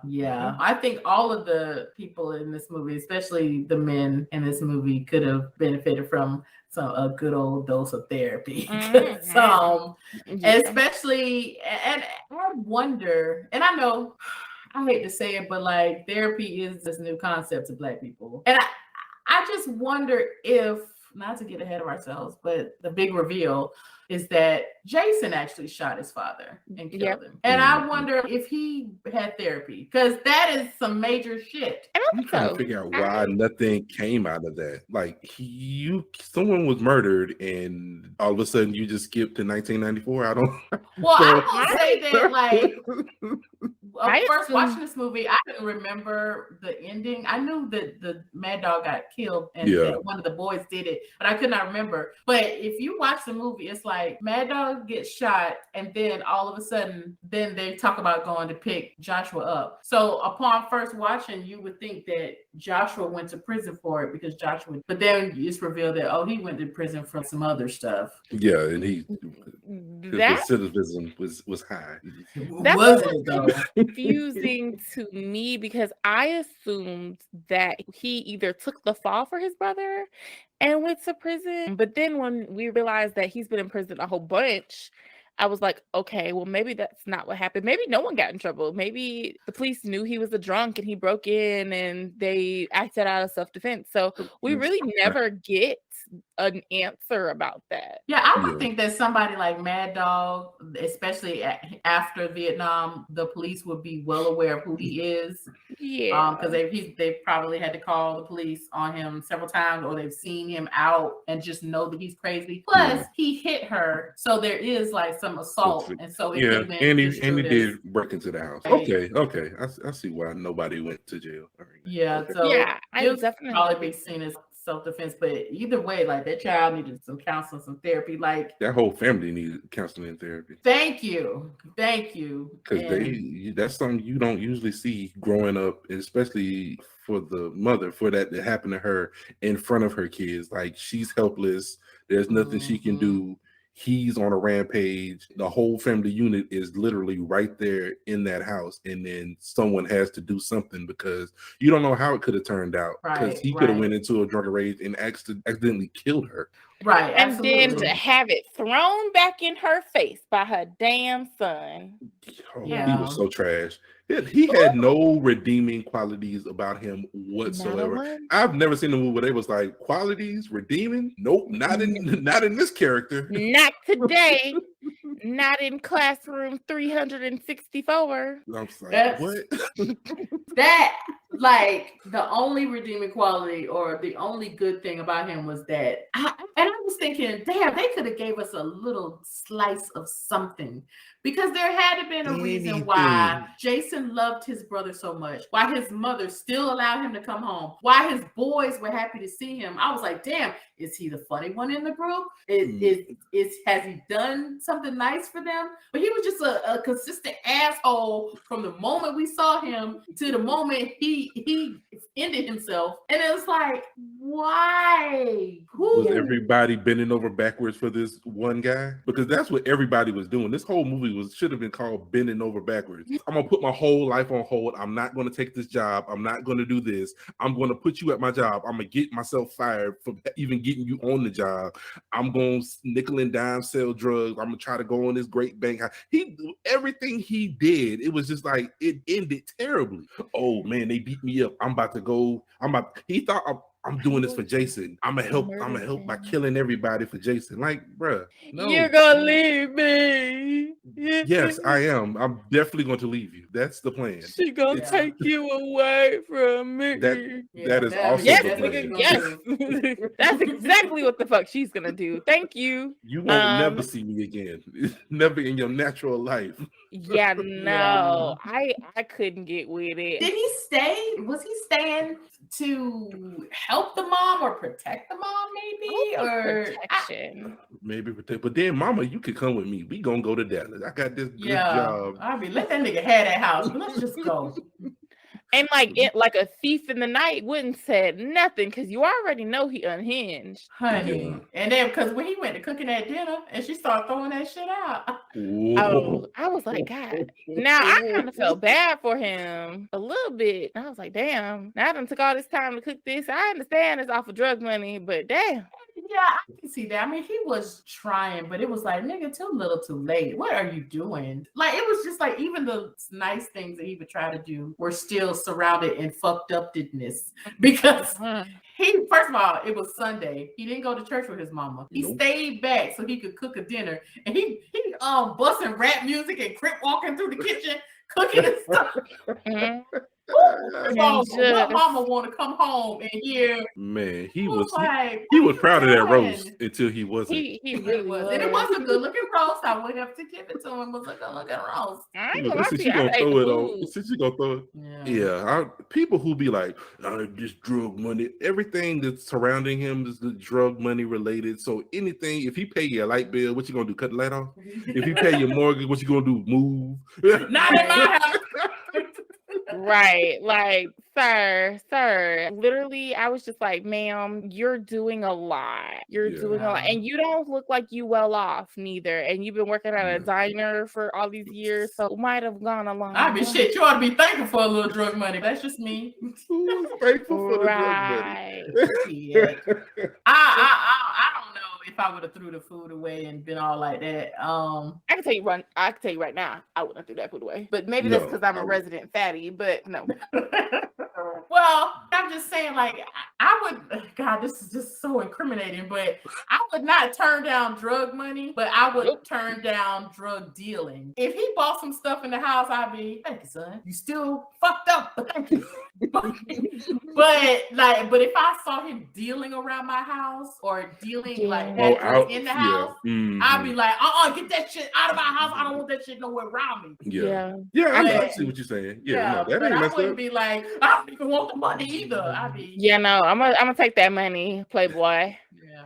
I think all of the people in this movie, especially the men in this movie, could have benefited from a good old dose of therapy. Especially, and I wonder, and I know I hate to say it, but like therapy is this new concept to Black people, and I just wonder if, not to get ahead of ourselves, but the big reveal is that Jason actually shot his father and killed him. And I wonder if he had therapy, because that is some major shit. I'm trying to figure out why nothing came out of that. Like someone was murdered, and all of a sudden you just skipped to 1994. I don't. Well, I will say that, like, first watching this movie, I didn't remember the ending. I knew that the Mad Dog got killed and that one of the boys did it, but I could not remember. But if you watch the movie, it's like Mad Dog gets shot, and then all of a sudden, then they talk about going to pick Joshua up. So upon first watching, you would think that Joshua went to prison for it because but then it's revealed that, he went to prison for some other stuff. Yeah, and his recidivism was high. That was confusing to me, because I assumed that he either took the fall for his brother and went to prison. But then when we realized that he's been in prison a whole bunch, I was like, okay, well, maybe that's not what happened. Maybe no one got in trouble. Maybe the police knew he was a drunk and he broke in and they acted out of self-defense. So we really never get an answer about that. Yeah, I would think that somebody like Mad Dog, especially after Vietnam, the police would be well aware of who he is. Yeah, because they probably had to call the police on him several times, or they've seen him out and just know that he's crazy. Plus, he hit her, so there is like some assault, and so and he did break into the house. Okay, I see why nobody went to jail. I would definitely probably be seen as self-defense, but either way, like, that child needed some counseling, some therapy. Like, that whole family needed counseling and therapy. Thank you, because that's something you don't usually see growing up, especially for the mother, for that to happen to her in front of her kids. Like, she's helpless, there's nothing she can do. He's on a rampage. The whole family unit is literally right there in that house. And then someone has to do something, because you don't know how it could have turned out. Because he could have went into a drug rage and accidentally killed her. Right. And then to have it thrown back in her face by her damn son. He was so trash. He had no redeeming qualities about him whatsoever. I've never seen a movie where they was like, qualities redeeming. Nope, not in this character. Not today. Not in classroom 364. I'm like, what? That, like, the only redeeming quality or the only good thing about him was that, I was thinking, damn, they could have gave us a little slice of something, because there had to been a reason why Jason loved his brother so much, why his mother still allowed him to come home, why his boys were happy to see him. I was like, damn, is he the funny one in the group? Has he done something nice for them? But he was just a consistent asshole from the moment we saw him to the moment he ended himself. And it was like, Why? Was everybody bending over backwards for this one guy? Because that's what everybody was doing. This whole movie should have been called Bending Over Backwards. I'm gonna put my whole life on hold. I'm not gonna take this job. I'm not gonna do this. I'm gonna put you at my job. I'm gonna get myself fired for even getting you on the job. I'm gonna nickel and dime sell drugs. I'm gonna try to go on this great bank. Everything he did, it was just like it ended terribly. Oh man, they beat me up. I'm about to go. He thought I'm doing this for Jason. I'm gonna help by killing everybody for Jason. Like, bruh, no. You're gonna leave me. Yes, I am. I'm definitely going to leave you. That's the plan. She gonna take you away from me. That is also yes, the plan. yes. That's exactly what the fuck she's gonna do. Thank you. You won't never see me again. Never in your natural life. Yeah, no. I couldn't get with it. Did he stay? Was he staying to help the mom or protect the mom, maybe? Or protection. Maybe protect. But then, Mama, you could come with me. We gonna go to Dallas. I got this good job. I mean, let that nigga have that house. Let's just go. And like a thief in the night wouldn't said nothing because you already know he unhinged, honey. Yeah. And then because when he went to cooking that dinner and she started throwing that shit out. Oh, I was like, God. Now I kind of felt bad for him a little bit. I was like, damn. Now I done took all this time to cook this. I understand it's off of drug money, but damn. Yeah, I can see that. I mean, he was trying, but it was like, nigga, too little, too late. What are you doing? Like, it was just like, even the nice things that he would try to do were still surrounded in fucked upness because he, first of all, it was Sunday. He didn't go to church with his mama. He stayed back so he could cook a dinner, and he busting rap music and crip walking through the kitchen, cooking and stuff. What mama want to come home and hear? Man, he was proud of that roast until he wasn't. He really was. And it was a good looking roast. I would have to give it to him. It was a good looking roast. Since she gonna throw it on, people who be like, just drug money. Everything that's surrounding him is the drug money related. So anything, if he pay your light bill, what you gonna do? Cut the light off? If he pay your mortgage, what you gonna do? Move? Not in my house. Right, like, sir, literally, I was just like, ma'am, you're doing a lot. You're doing a lot, and you don't look like you well off neither. And you've been working at a diner for all these years, so it might have gone along. I mean, shit, you ought to be thankful for a little drug money. That's just me. Who's thankful for the drug money? Yeah. I don't know if I would have threw the food away and been all like that. I can tell you right now, I wouldn't have threw that food away. But maybe that's because I'm a resident fatty. But no. Well, I'm just saying, like, I would. God, this is just so incriminating. But I would not turn down drug money, but I would turn down drug dealing. If he bought some stuff in the house, I'd be, thank you, son. You still fucked up, but thank you. but if I saw him dealing around my house or dealing in the house, I'd be like, get that shit out of my house. I don't want that shit nowhere around me. Yeah. I see what you're saying. That ain't I messed wouldn't up. be like, I don't even want the money either. I'm gonna take that money, Playboy.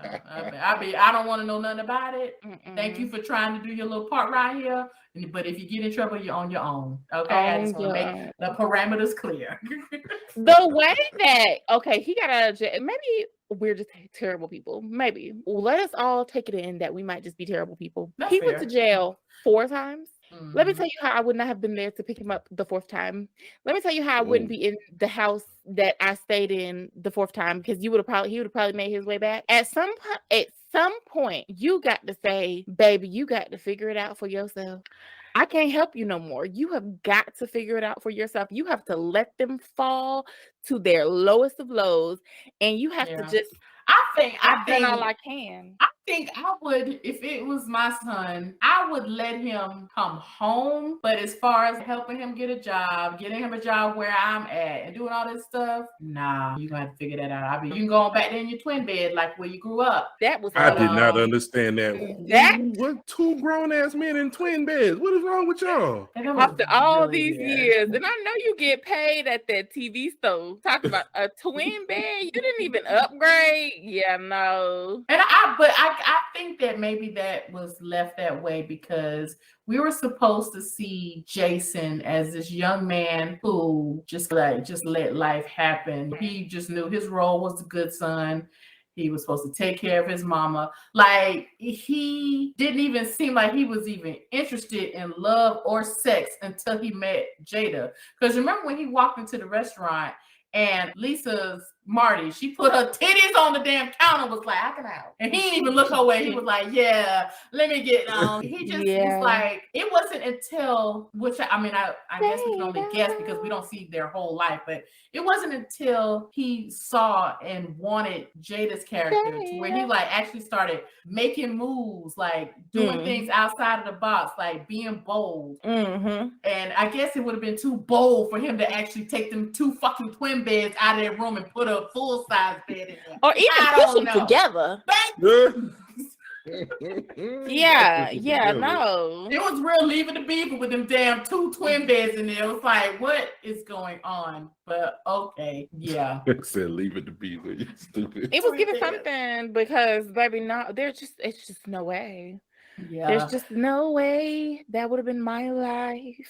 I don't want to know nothing about it. Thank you for trying to do your little part right here. But if you get in trouble, you're on your own. Okay, I just want to make the parameters clear. The way that he got out of jail, maybe we're just terrible people. Maybe let us all take it in that we might just be terrible people. That's he fair. went to jail 4 times. Let me tell you how I would not have been there to pick him up the 4th time. Let me tell you how I wouldn't be in the house that I stayed in the 4th time because he would have probably made his way back. At some point, you got to say, baby, you got to figure it out for yourself. I can't help you no more. You have got to figure it out for yourself. You have to let them fall to their lowest of lows, and you have to just. I've done all I can. I think I would, if it was my son, I would let him come home. But as far as helping him get a job, getting him a job where I'm at, and doing all this stuff, nah, you gonna have to figure that out. You can go back there in your twin bed, like where you grew up. I did not understand that. What 2 grown ass men in twin beds? What is wrong with y'all? After all these years, and I know you get paid at that TV stove. Talk about a twin bed. You didn't even upgrade. Yeah, no. But I I think that maybe that was left that way because we were supposed to see Jason as this young man who just let life happen. He just knew his role was the good son. He was supposed to take care of his mama. Like, he didn't even seem like he was even interested in love or sex until he met Jada. Because remember when he walked into the restaurant and Lisa's Marty, she put her titties on the damn counter, was like, I can help. And he didn't even look her way. He was like, yeah, let me get on. He just was like, it wasn't until, which I mean, I guess we can only guess because we don't see their whole life, but it wasn't until he saw and wanted Jada's character to where he like actually started making moves, like doing things outside of the box, like being bold. And I guess it would have been too bold for him to actually take them 2 fucking twin beds out of their room and put a full-size bed in there. Or even push them together. No. It was real Leave It to Beaver with them damn 2 twin beds in there. It was like, what is going on? But okay, yeah. I said Leave It to Beaver. You stupid. It was giving something because, baby, no, it's just no way. Yeah. There's just no way that would have been my life.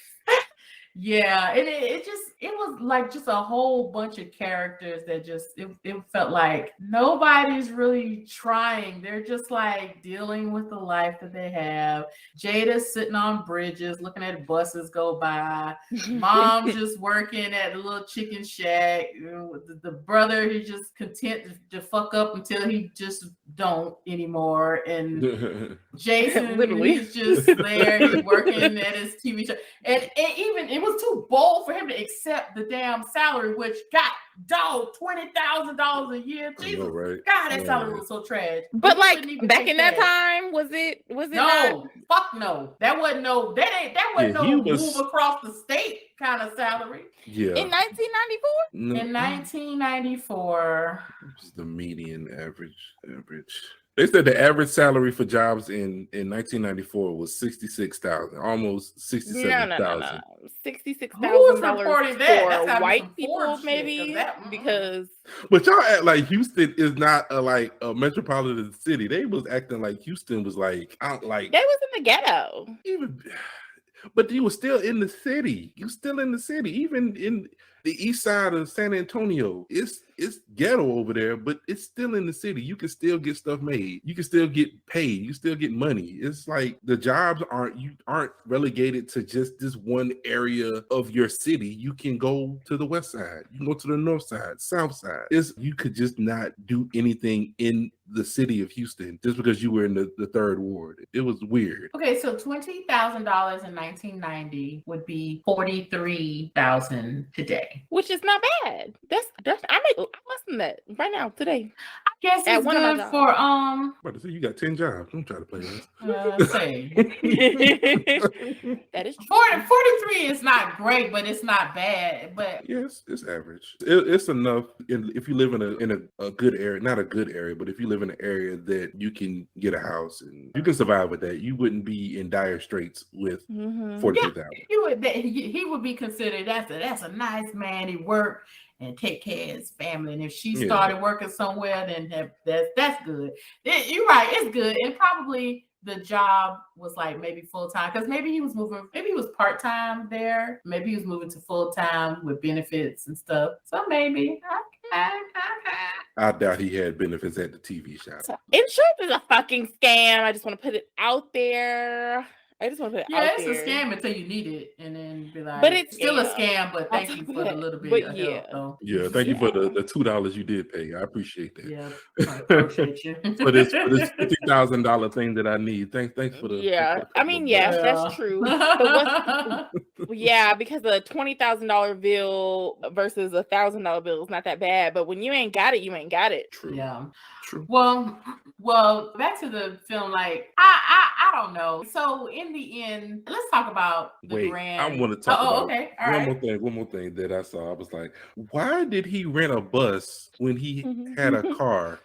Yeah, and it was like just a whole bunch of characters that just it felt like nobody's really trying. They're just like dealing with the life that they have. Jada's sitting on bridges looking at buses go by. Mom's just working at the little chicken shack. The brother, he's just content to fuck up until he just don't anymore. And Jason, he's just there, he's working at his TV show. And it was too bold for him to accept the damn salary, which got $20,000 a year. Jesus, right? God, that salary was so trash. But like back in that time, was it? No, not? Fuck no. That wasn't no move across the state kind of salary. Yeah. In 1994. In 1994, it's the median average. They said the average salary for jobs in 1994 was $66,000, almost $67,000. No. $66,000 for white people, maybe because. But y'all act like Houston is not a metropolitan city. They was acting like Houston was like they was in the ghetto. But you were still in the city. You still in the city, even in the east side of San Antonio. It's ghetto over there, but it's still in the city. You can still get stuff made. You can still get paid. You still get money. It's like the jobs aren't relegated to just this one area of your city. You can go to the west side. You can go to the north side, south side. You could just not do anything in the city of Houston just because you were in the third ward. It was weird. Okay, so $20,000 in 1990 would be $43,000 today, which is not bad. That's I make less than that right now today. I guess it's good for About to say you got 10 jobs. Don't try to play this. That is true. 43 is not great, but it's not bad. But yes, it's average. It's enough if you live in a good area, not a good area, but if you live in an area that you can get a house and you can survive with that, you wouldn't be in dire straits with $43,000. He would be considered that's a nice man. He worked and take care of his family. And if she started working somewhere, then that's good. You're right, it's good. And probably the job was like maybe full-time because maybe he was part-time there. Maybe he was moving to full-time with benefits and stuff. So maybe. I doubt he had benefits at the TV shop. So, insurance is a fucking scam. I just want to put it out there. It's a scam until you need it, and then be like, but it's still a scam. But thank you for the little bit of help, though. Yeah, thank you for the $2 you did pay. I appreciate that. Yeah, I appreciate you for this $50,000 thing that I need. Thanks for the. Yeah, I mean, yes, that's true. Because a $20,000 bill versus a $1,000 bill is not that bad. But when you ain't got it, you ain't got it. True. Yeah. True. Well, back to the film. Like, I don't know. So in the end, let's talk about the Wait, grand. I want to talk about okay. All right. one more thing that I saw. I was like, why did he rent a bus when he had a car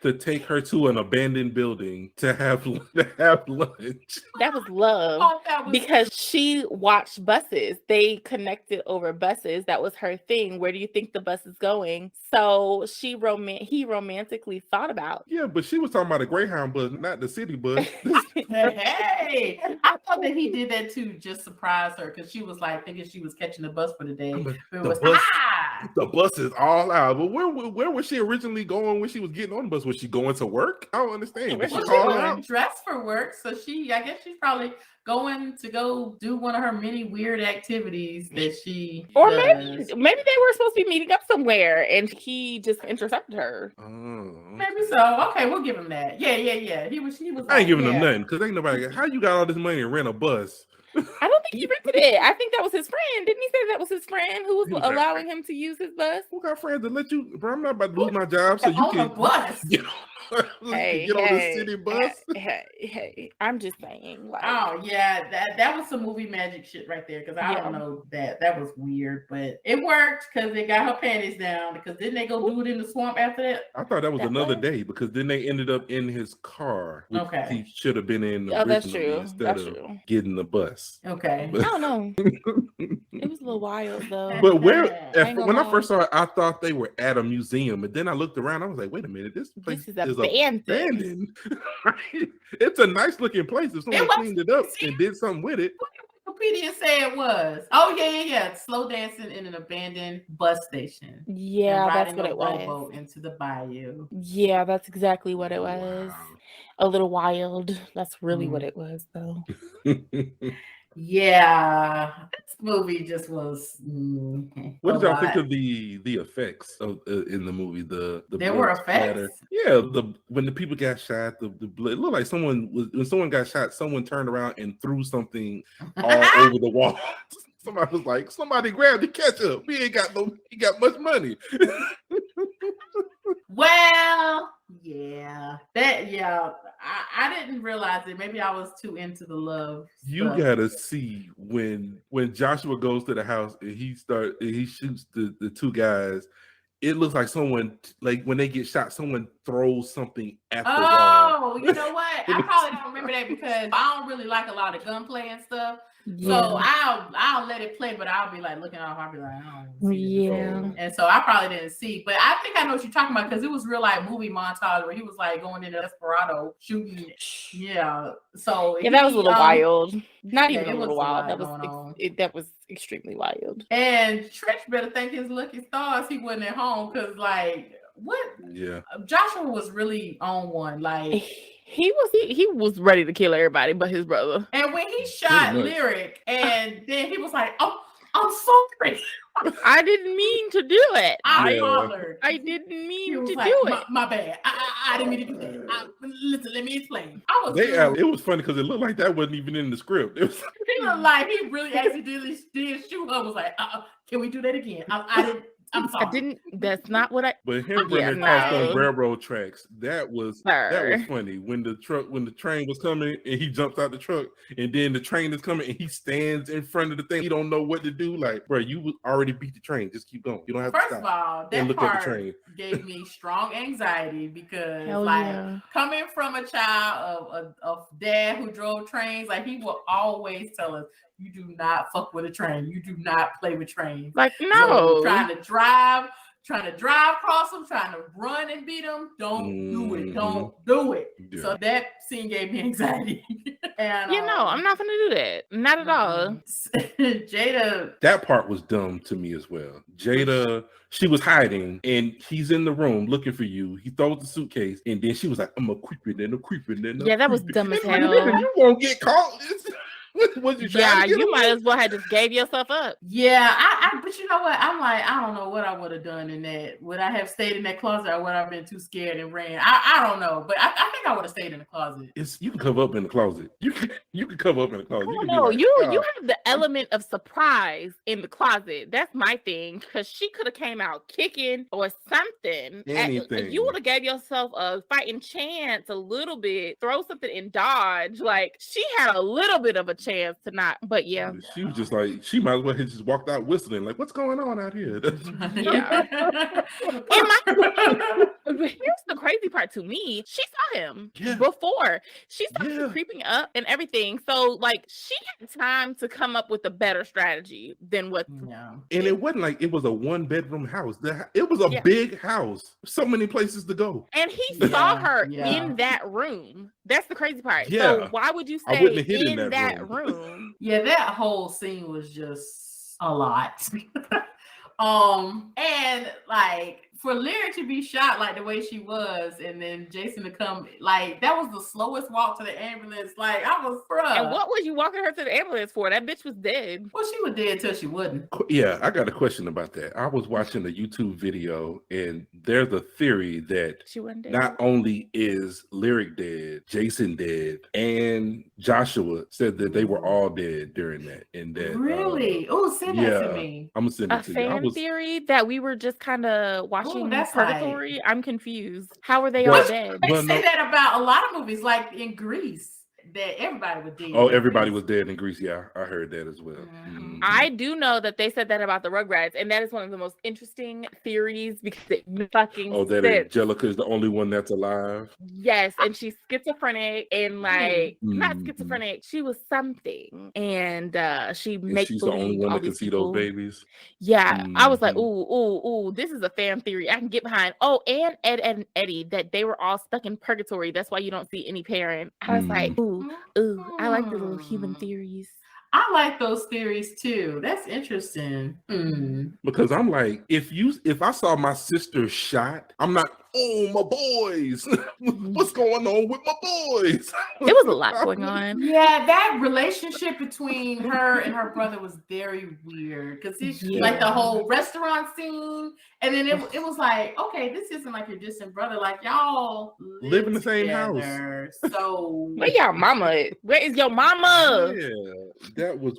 to take her to an abandoned building to have lunch? That was love because she watched buses. They connected over buses. That was her thing. Where do you think the bus is going? So he romantically thought about. Yeah, but she was talking about a Greyhound bus, not the city bus. Hey, I thought that he did that to just surprise her because she was like thinking she was catching the bus for the day. The bus is all out. But where was she originally going when she was getting on the bus? Was she going to work? I don't understand. Well, she was dressed for work, so I guess she's probably going to go do one of her many weird activities that she does. maybe they were supposed to be meeting up somewhere and he just intercepted her. Maybe so. Okay, we'll give him that. Yeah. He was I ain't giving him nothing because ain't nobody. How you got all this money and rent a bus? I don't think he rented it. I think that was his friend. Didn't he say that was his friend who was allowing him to use his bus? Who got friends that let you? Bro, I'm not about to lose my job so you can bus. Get on the city bus. Hey, I'm just saying. Like, oh yeah, that was some movie magic shit right there. Because I don't know that was weird, but it worked because they got her panties down. Because didn't they go do it in the swamp after that? I thought that was another day because then they ended up in his car, which he should have been in originally instead of getting the bus. Okay. I don't know. It was a little wild though. But when I first saw it, I thought they were at a museum, and then I looked around. I was like, "Wait a minute, this place is abandoned." It's a nice looking place. If someone cleaned it up and did something with it. Wikipedia said it was. Oh yeah. Slow dancing in an abandoned bus station. Yeah, that's what it was. Rowboat into the bayou. Yeah, that's exactly what it was. Wow. A little wild. That's really what it was, though. Yeah, this movie just was. What did y'all think of the effects in the movie? There were effects. Yeah, when the people got shot, the blood. It looked like when someone got shot, someone turned around and threw something all over the wall. Somebody was like, "Somebody grab the ketchup. He got much money." Well, yeah, I didn't realize it. Maybe I was too into the love. You gotta see when Joshua goes to the house and he shoots the two guys. It looks like someone, like when they get shot, someone throws something at the wall. Oh, you know what? I probably don't remember that because I don't really like a lot of gunplay and stuff. Yeah. So I'll let it play, but I'll be like looking off. I'll be like, I don't see this. And so I probably didn't see, but I think I know what you're talking about because it was real like movie montage where he was like going into Desperado shooting. Yeah. So that was a little wild. Not even a little wild. That was extremely wild. And Treach better thank his lucky stars he wasn't at home because like what? Yeah. Joshua was really on one. Like he was ready to kill everybody but his brother. And when he shot Lyric, and then he was like, "Oh, I'm sorry. I didn't mean to do it. I hollered. I didn't mean to like, do it. My bad. I didn't mean to do that. Listen, let me explain. It was funny because it looked like that wasn't even in the script. It was. He looked like he really accidentally did shoot her. Was like, can we do that again? I didn't. I'm sorry. I didn't. That's not what I. But him running across those railroad tracks, that was funny. When the train was coming and he jumps out the truck, and then the train is coming and he stands in front of the thing. He don't know what to do. Like, bro, you already beat the train. Just keep going. You don't have to stop. First of all, that part gave me strong anxiety because, coming from a child of dad who drove trains, like he will always tell us, you do not fuck with a train. You do not play with trains. Like, no. So trying to drive across them, trying to run and beat them. Don't do it. Don't do it. Yeah. So that scene gave me anxiety. And I'm not gonna do that. Not at all. Jada. That part was dumb to me as well. Jada, she was hiding and he's in the room looking for you. He throws the suitcase and then she was like, I'm a creeping and a creeping and that was dumb as hell. You won't get caught. What you you might as well have just gave yourself up. Yeah, I But you know what? I'm like, I don't know what I would have done in that. Would I have stayed in that closet, or would I have been too scared and ran? I don't know, but I think I would have stayed in the closet. You can cover up in the closet. You can cover up in the closet. You have the element of surprise in the closet. That's my thing, because she could have came out kicking or something. Anything. You would have gave yourself a fighting chance a little bit. Throw something in dodge. Like, she had a little bit of a chance to not. But yeah, she was just like, she might as well have just walked out whistling. Like, what's going on out here? Yeah. Here's the crazy part to me. She saw him before. She saw him creeping up and everything. So, like, she had time to come up with a better strategy than what. And it wasn't like it was a 1-bedroom house. It was a big house. So many places to go. And he saw her in that room. That's the crazy part. Yeah. So why would you say in that room? Yeah, that whole scene was just a lot. And like, for Lyric to be shot like the way she was, and then Jason to come, like, that was the slowest walk to the ambulance. Like, I was bruh. And what was you walking her to the ambulance for? That bitch was dead. Well, she was dead till she wasn't. Yeah, I got a question about that. I was watching a YouTube video, and there's a theory that she wasn't dead. Not only is Lyric dead, Jason dead, and Joshua said that they were all dead during that. And that really? Send that to me. I'm gonna send it to you. A fan theory that we were just kind of watching. That's Purgatory. I'm confused. How are they all dead? They say that about a lot of movies, like in Greece, that everybody was dead. Oh, everybody was dead in Greece. Yeah, I heard that as well. Mm-hmm. I do know that they said that about the Rugrats, and that is one of the most interesting theories because it fucking that Angelica is the only one that's alive. Yes, and she's schizophrenic and like not schizophrenic. She was something, and she makes. She's the only one that can see those babies. Yeah, I was like, ooh, this is a fan theory I can get behind. Oh, and Ed and Eddie, that they were all stuck in purgatory. That's why you don't see any parent. I was like, ooh, I like the little human theories. I like those theories too. That's interesting. Because I'm like, if I saw my sister shot, I'm not, oh, my boys. What's going on with my boys? There was a lot going on. Yeah, that relationship between her and her brother was very weird. Because like the whole restaurant scene. And then it was like, okay, this isn't like your distant brother. Like, y'all live in the same house. So where y'all mama? Where is your mama? Yeah, that was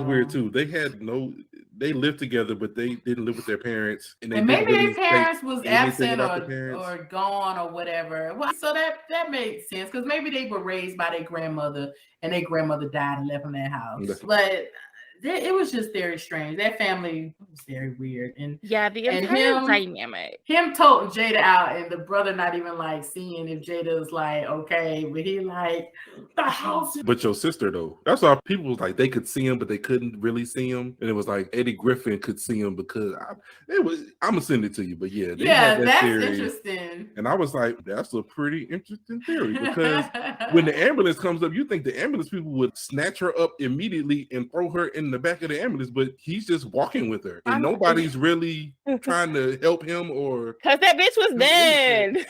weird too. They lived together, but they didn't live with their parents. And maybe their parents was absent or gone or whatever. Well, so that made sense because maybe they were raised by their grandmother and their grandmother died and left in that house. But it was just very strange. That family was very weird. And the entire dynamic. Him toting Jada out and the brother not even like seeing if Jada's like okay, but he like the house. But your sister though, that's why people was like they could see him, but they couldn't really see him. And it was like Eddie Griffin could see him because I'm gonna send it to you. But that's theory. Interesting. And I was like, that's a pretty interesting theory because when the ambulance comes up, you think the ambulance people would snatch her up immediately and throw her in the back of the ambulance, but he's just walking with her and nobody's really trying to help him or because that bitch was dead.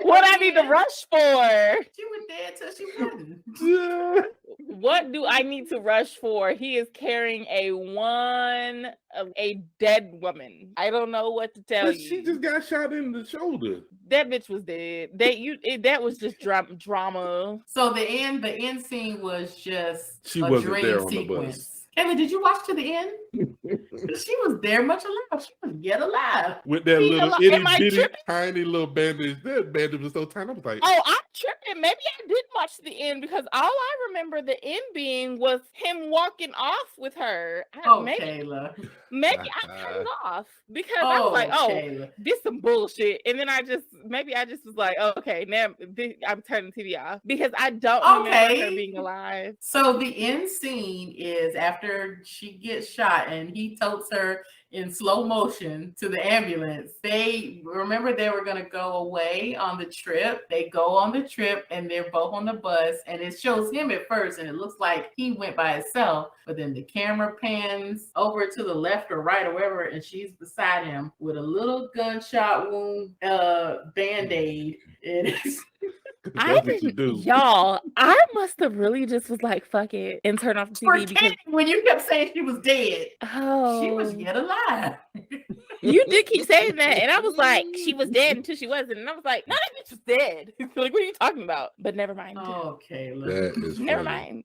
What I need to rush for? She was dead till she wasn't. What do I need to rush for? He is carrying a dead woman. I don't know what to tell you. She just got shot in the shoulder. That bitch was dead. That was just drama. So the end scene was just she wasn't there on the bus. Kayla, did you watch to the end? She was very much alive. She was yet alive. With that little itty bitty tiny little bandage. That bandage was so tiny. I was like, oh, I'm tripping. Maybe I did watch the end because all I remember the end being was him walking off with her. Kayla. Maybe I cut it off because I was like, Kayla. This some bullshit. And then I just was like, okay, now I'm turning the TV off because I don't remember her being alive. So the end scene is after she gets shot and he totes her in slow motion to the ambulance. They were going to go away on the trip. They go on the trip and they're both on the bus and it shows him at first and it looks like he went by himself, but then the camera pans over to the left or right or wherever and she's beside him with a little gunshot wound band-aid. I That's what you didn't, do. y'all. I must have really just was like, fuck it, and turn off the TV because When you kept saying she was dead, she was oh, yet alive. you did keep saying that, and I was like, she was dead until she wasn't, and I was like, no, that bitch was dead. Like, what are you talking about? But never mind. Oh, Kayla. That is Never funny. mind.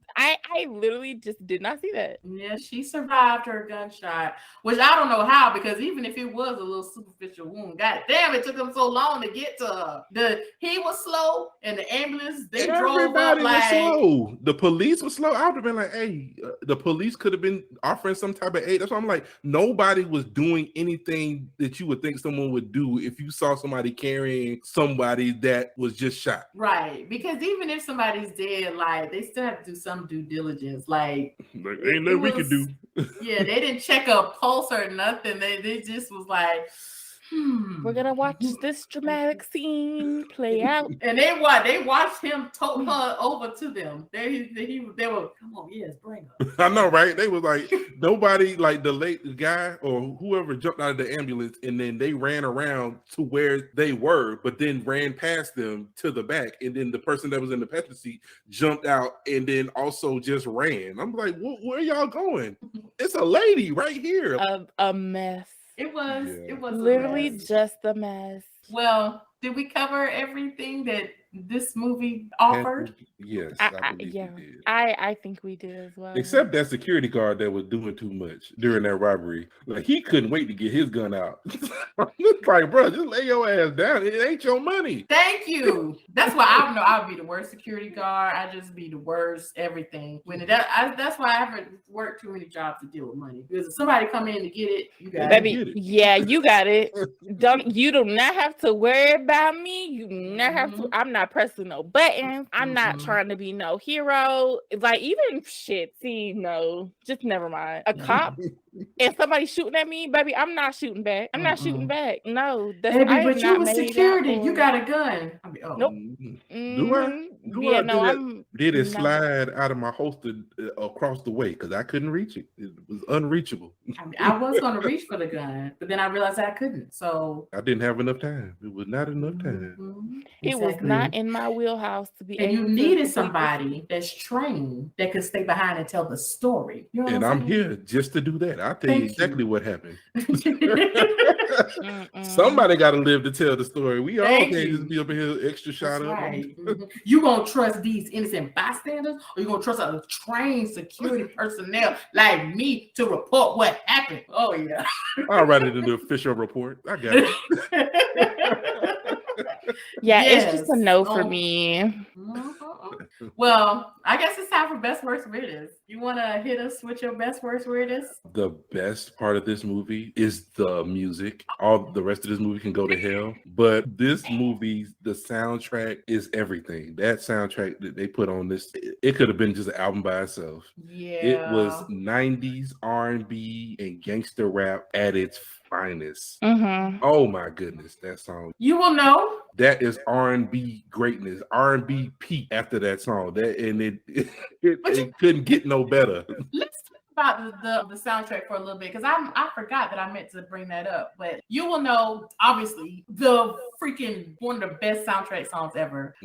I literally just did not see that. Yeah, she survived her gunshot, which I don't know how, because even if it was a little superficial wound, god damn, it took him so long to get to her. He was slow, and the ambulance, they drove up Everybody was like slow. The police was slow. I would have been like, hey, the police could have been offering some type of aid. That's why I'm like, nobody was doing anything that you would think someone would do if you saw somebody carrying somebody that was just shot. right, because even if somebody's dead, like they still have to do some due diligence. Like ain't nothing we could do. Yeah, they didn't check a pulse or nothing. They just was like, We're gonna watch this dramatic scene play out. And they watched him tote her over to them. They were, come on, yes, bring her. I know, right? They was like, nobody, like the guy or whoever jumped out of the ambulance, and then they ran around to where they were, but then ran past them to the back, and then the person that was in the passenger seat jumped out and then also just ran. I'm like, where y'all going? It's a lady right here. A mess. It was Literally just a mess. Well, did we cover everything that this movie offered? Yes, I believe yeah, we did. I think we did as well. Except that security guard that was doing too much during that robbery. Like, he couldn't wait to get his gun out. It's like, bro, just lay your ass down. It ain't your money. Thank you. That's why I know I would be the worst security guard. I just be the worst everything. That's why I haven't worked too many jobs to deal with money. Because if somebody come in to get it, you got Baby, it. yeah, you got it. You do not have to worry about me. You do not have to. I'm not pressing no buttons. I'm not trying to be no hero. Like, even shit. See, no, just never mind. A cop and somebody shooting at me, baby, I'm not shooting back. I'm not shooting back. No, that's baby, I am but you not was made security. out You for got a gun. I mean, oh. Nope. Do I? Yeah, no, did it slide out of my holster across the way because I couldn't reach it. It was unreachable. I mean, I was going to reach for the gun, but then I realized I couldn't. So I didn't have enough time. It was not enough time. It was not in my wheelhouse to be and able you needed somebody that's trained that could stay behind and tell the story. You know and what I'm here just to do that. I'll tell Thank you exactly what happened. Mm-mm. Somebody got to live to tell the story. We all Thank can't you. just be up in here extra shot up. Right. You gonna trust these innocent bystanders, or you gonna trust a trained security personnel like me to report what happened? Oh yeah. I'll write it in the official report. I got it. Yeah, Yes. it's just a no for me. Well, I guess it's time for best worst weirdest. You want to hit us with your best worst weirdest? The best part of this movie is the music. All the rest of this movie can go to hell, but this movie, the soundtrack is everything. That soundtrack that they put on this, it could have been just an album by itself. Yeah, it was 90s R&B and gangster rap at its finest. Oh my goodness, that song. You will know. That is R&B greatness. R&B peak after that song. It couldn't get no better. Let's talk about the soundtrack for a little bit, because I forgot that I meant to bring that up. But you will know, obviously, the freaking one of the best soundtrack songs ever.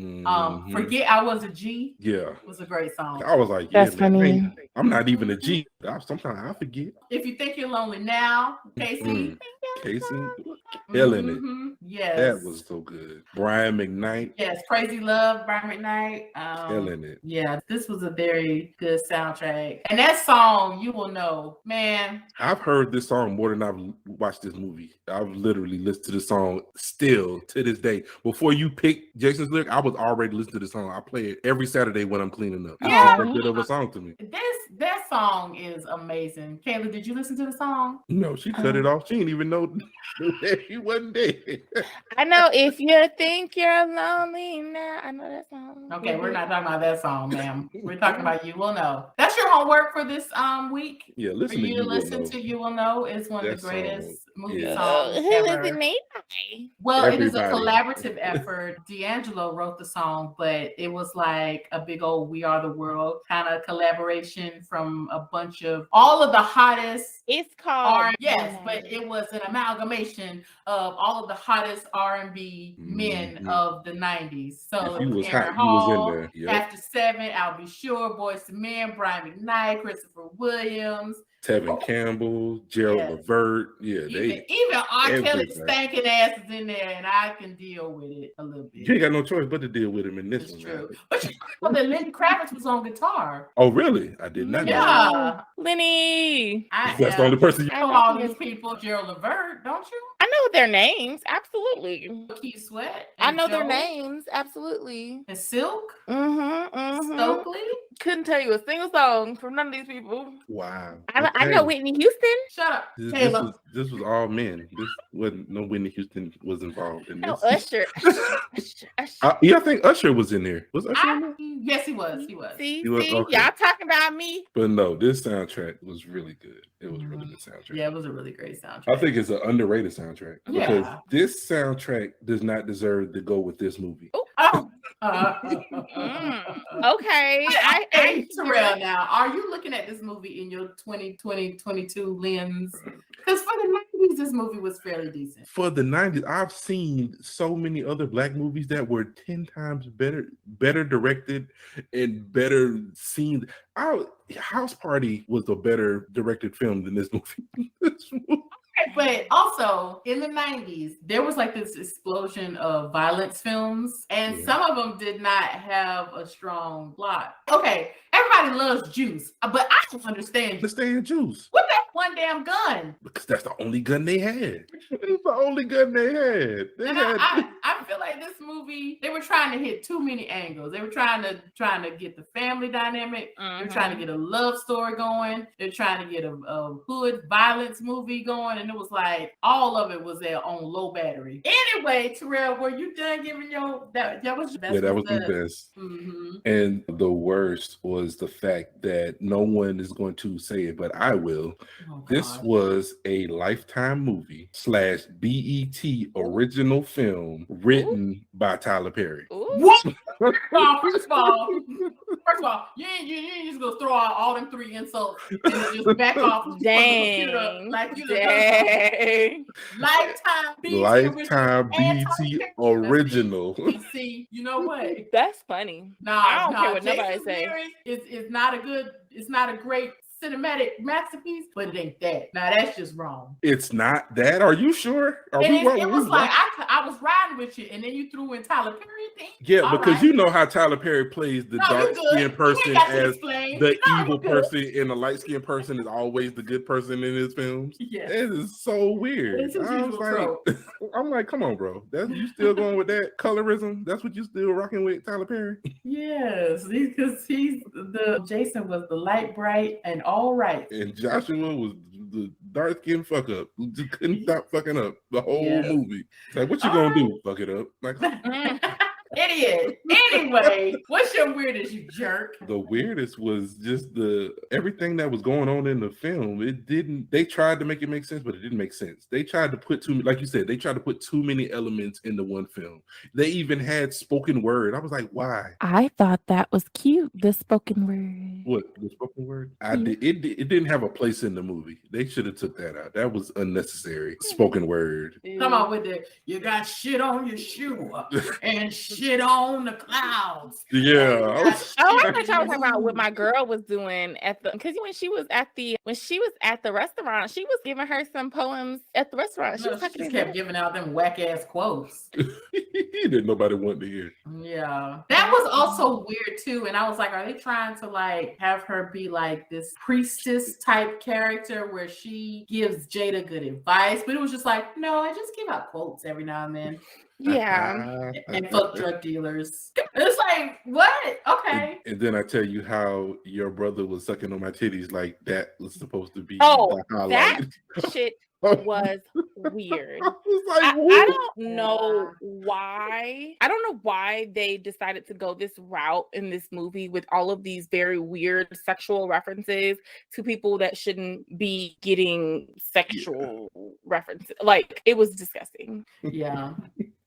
Forget I Was a G. Yeah, was a great song. I was like, that's funny. Man, I'm not even a G. Sometimes I forget. If You Think You're Lonely Now, Casey. Casey, killing it. Yes, that was so good. Brian McKnight. Yes, Crazy Love, Brian McKnight. Killing it. Yeah, this was a very good soundtrack. And that song, You Will Know, man. I've heard this song more than I've watched this movie. I've literally listened to this song still to this day. Before you picked Jason's lyric, I was already listening to the song. I play it every Saturday when I'm cleaning up. Yeah. It's that good of a song to me. That song is amazing. Kayla, did you listen to the song? No, she cut it off. She didn't even know he wasn't there. I know If You Think You're Lonely Now. I know that song. Okay, we're not talking about that song, ma'am. We're talking about You Will Know. That's your homework for this week. Yeah, listen for you to listen to You Will Know. It's one of the greatest movie songs Who ever. is it made by? Well, Everybody. it is a collaborative effort. D'Angelo wrote the song, but it was like a big old We Are the World kind of collaboration from a bunch of all of the hottest. It's called Yes, but it was an amalgamation of all of the hottest R&B men of the 90s. So if you was Aaron hot, you was in Hall, there. Yep. After 7, I'll Be Sure, Boyz II Men, Brian McKnight, Christopher Williams, Tevin Campbell, Gerald Levert. Yeah, even R. Kelly everybody. stankin' ass is in there, and I can deal with it a little bit. You ain't got no choice but to deal with him in this It's one. true. But you know that Lenny Kravitz was on guitar. Oh, really? I did not know. Yeah. Lenny. That's the only person you know all these people. Gerald Levert, don't you? I know their names, absolutely. Keith Sweat. I know their names, absolutely. And Silk. Stokely. Couldn't tell you a single song from none of these people. Wow. I know Whitney Houston. Shut up, Kayla. This was all men. This wasn't no Whitney Houston was involved in this. Usher. I think Usher was in there. Was Usher in there? Yes, he was. He was. See, okay. Y'all talking about me? But no, this soundtrack was really good. It was a really good soundtrack. Yeah, it was a really great soundtrack. I think it's an underrated soundtrack because this soundtrack does not deserve to go with this movie. Okay. Hey, Terrell, now, are you looking at this movie in your 2020-22 lens? Because for the 90s, this movie was fairly decent. For the 90s, I've seen so many other Black movies that were 10 times better directed and better seen. House Party was a better directed film than this movie. But also in the 90s, there was like this explosion of violence films, and some of them did not have a strong plot. Okay, everybody loves Juice, but I don't understand. Juice. What that one damn gun? Because that's the only gun they had. It's the only gun they had. I feel like this movie, they were trying to hit too many angles. They were trying to get the family dynamic. They were trying to get a love story going. They're trying to get a hood violence movie going. And it was like all of it was there on low battery. Anyway, Terrell, were you done giving that was the best? Yeah, that was the best. And the worst was the fact that no one is going to say it, but I will. This was a Lifetime movie / BET original film written by Tyler Perry. What? First of all, you ain't just gonna throw out all them 3 insults and just back off from the computer like you done. Lifetime BET original. See, you know what? That's funny. I don't care what nobody say. It's not a great cinematic masterpiece, but it ain't that. Now that's just wrong. It's not that. Are you sure? It was like I was riding with you, and then you threw in Tyler Perry thing. Yeah, because you know how Tyler Perry plays the dark-skinned person as the evil person, and the light-skinned person is always the good person in his films. Yeah, it is so weird. I'm like, come on, bro. You still going with that colorism? That's what you still rocking with, Tyler Perry? Yes, because Jason was the light, bright, and all right, and Joshua was the dark-skinned fuck up who just couldn't stop fucking up the whole movie. Like, what you gonna do? Fuck it up? Like. Idiot. Anyway, what's your weirdest, you jerk? The weirdest was just everything that was going on in the film. They tried to make it make sense, but it didn't make sense. They tried to put like you said, they tried to put too many elements into one film. They even had spoken word. I was like, why? I thought that was cute, the spoken word. What, the spoken word? It didn't have a place in the movie. They should have took that out. That was unnecessary. Spoken word. Come on with it. You got shit on your shoe and shit on the clouds. Yeah. I thought y'all was talking about what my girl was doing because when she was at the restaurant, she was giving her some poems at the restaurant. She just kept giving out them whack ass quotes. Didn't nobody want to hear. Yeah, that was also weird too. And I was like, are they trying to like have her be like this priestess type character where she gives Jada good advice? But it was just like, no, I just give out quotes every now and then. Yeah. And fuck drug dealers. It's like, what? Okay. And then I tell you how your brother was sucking on my titties like that was supposed to be. That shit was weird. I don't know why. I don't know why they decided to go this route in this movie with all of these very weird sexual references to people that shouldn't be getting sexual references. Like, it was disgusting. Yeah.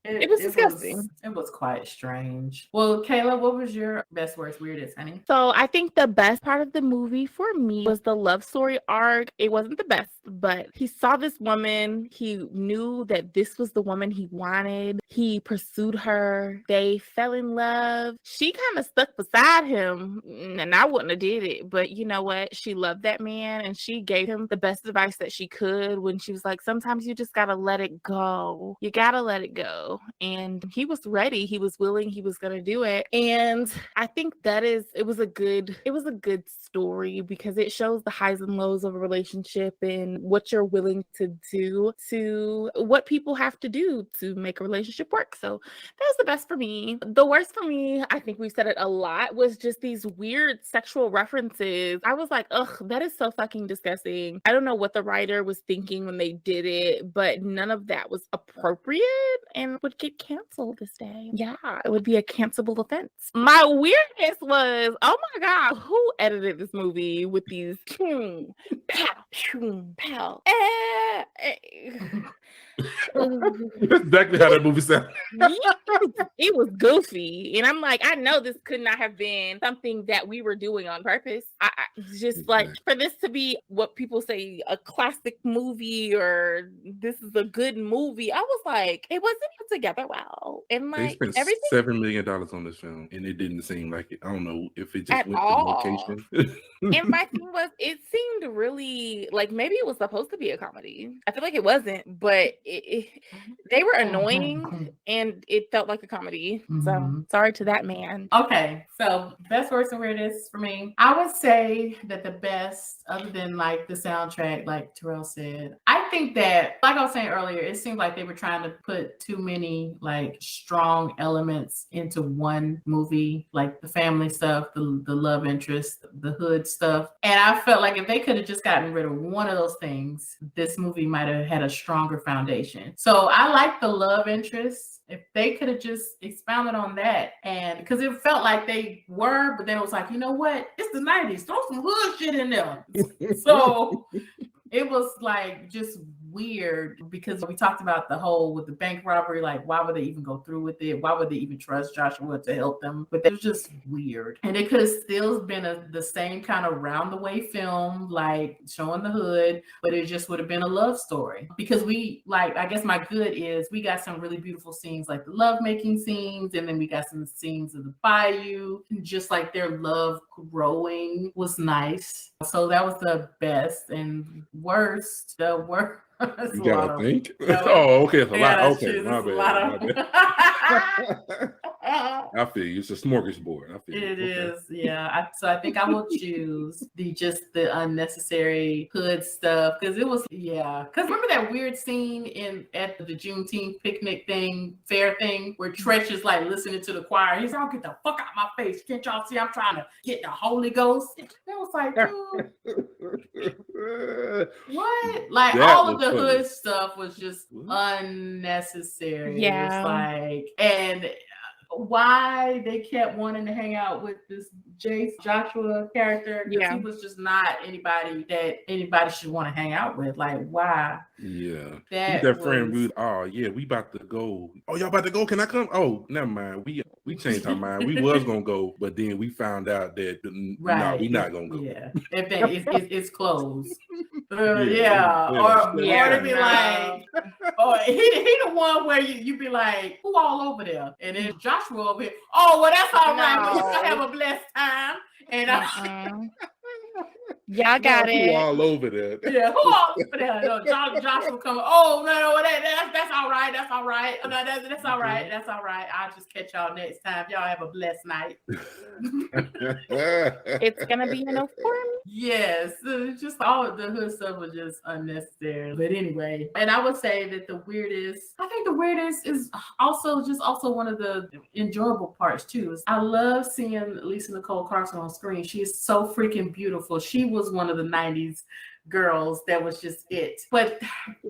It was disgusting. It was quite strange. Well, Kayla, what was your best, worst, weirdest, honey? So I think the best part of the movie for me was the love story arc. It wasn't the best, but he saw this woman. He knew that this was the woman he wanted. He pursued her. They fell in love. She kind of stuck beside him, and I wouldn't have did it. But you know what? She loved that man, and she gave him the best advice that she could when she was like, sometimes you just gotta let it go. You gotta let it go. And he was ready. He was willing. He was gonna do it. And I think it was a good story because it shows the highs and lows of a relationship and what you're willing to do to what people have to do to make a relationship work. So that was the best for me. The worst for me, I think we've said it a lot, was just these weird sexual references. I was like, ugh, that is so fucking disgusting. I don't know what the writer was thinking when they did it, but none of that was appropriate and would get canceled this day. Yeah, it would be a cancelable offense. My weirdness was, oh my God, who edited this movie with these pow, pow. That's exactly how that movie sounds. It was goofy. And I'm like, I know this could not have been something that we were doing on purpose. I just like for this to be what people say a classic movie or this is a good movie. I was like, it wasn't put together well. And They like spent everything $7 million on this film, and it didn't seem like it. I don't know if it just at went all. to location. And my thing was, it seemed really like maybe it was supposed to be a comedy. I feel like it wasn't, but they were annoying and it felt like a comedy. So sorry to that man. Okay, so best, worst, and weirdest for me. I would say that the best, other than like the soundtrack, like Terrell said, I think that, like I was saying earlier, it seemed like they were trying to put too many like strong elements into one movie, like the family stuff, the love interest, the hood stuff. And I felt like if they could have just gotten rid of one of those things, this movie might have had a stronger foundation. So I like the love interest. If they could have just expounded on that, and because it felt like they were, but then it was like, you know what? It's the 90s. Throw some hood shit in there. So it was like just weird because we talked about the whole with the bank robbery, like why would they even go through with it? Why would they even trust Joshua to help them? But it was just weird. And it could have still been the same kind of round the way film, like showing the hood, but it just would have been a love story. Because we like, I guess my good is we got some really beautiful scenes like the love making scenes, and then we got some scenes of the Bayou, just like their love growing was nice. So that was the best. And worst, the worst. You gotta think. Oh, okay, it's a lot. Okay, my bad. I feel you. It's a smorgasbord. I feel it is, yeah. So I think I will choose the unnecessary hood stuff because it was, yeah. Because remember that weird scene at the Juneteenth picnic fair thing, where Treach is like listening to the choir. He's like, "I'll get the fuck out my face! Can't y'all see I'm trying to get the Holy Ghost?" It was like, dude, what? Like that all of the hood stuff was just unnecessary. Yeah, it was like, and why they kept wanting to hang out with this Joshua character, because he was just not anybody that anybody should want to hang out with. Like, why? Yeah, that friend rude. Oh yeah, we about to go. Oh, y'all about to go? Can I come? Oh, never mind. We changed our mind. We was gonna go, but then we found out that no, we not gonna go. Yeah, it's closed. Or to be like, oh, he the one where you be like, who all over there? And then Joshua over here. Oh, well, that's all right. Well, you can have a blessed time. And y'all got it. Who all over there? Yeah, who all over there? No, Joshua coming. Oh no, that's all right. That's all right. No, that's all right. That's all right. I'll just catch y'all next time. Y'all have a blessed night. It's gonna be enough for me. Yes, just all the hood stuff was just unnecessary. But anyway, and I would say that the weirdest is also one of the enjoyable parts too. Is I love seeing Lisa Nicole Carson on screen. She is so freaking beautiful. She was one of the 90s girls that was just it. But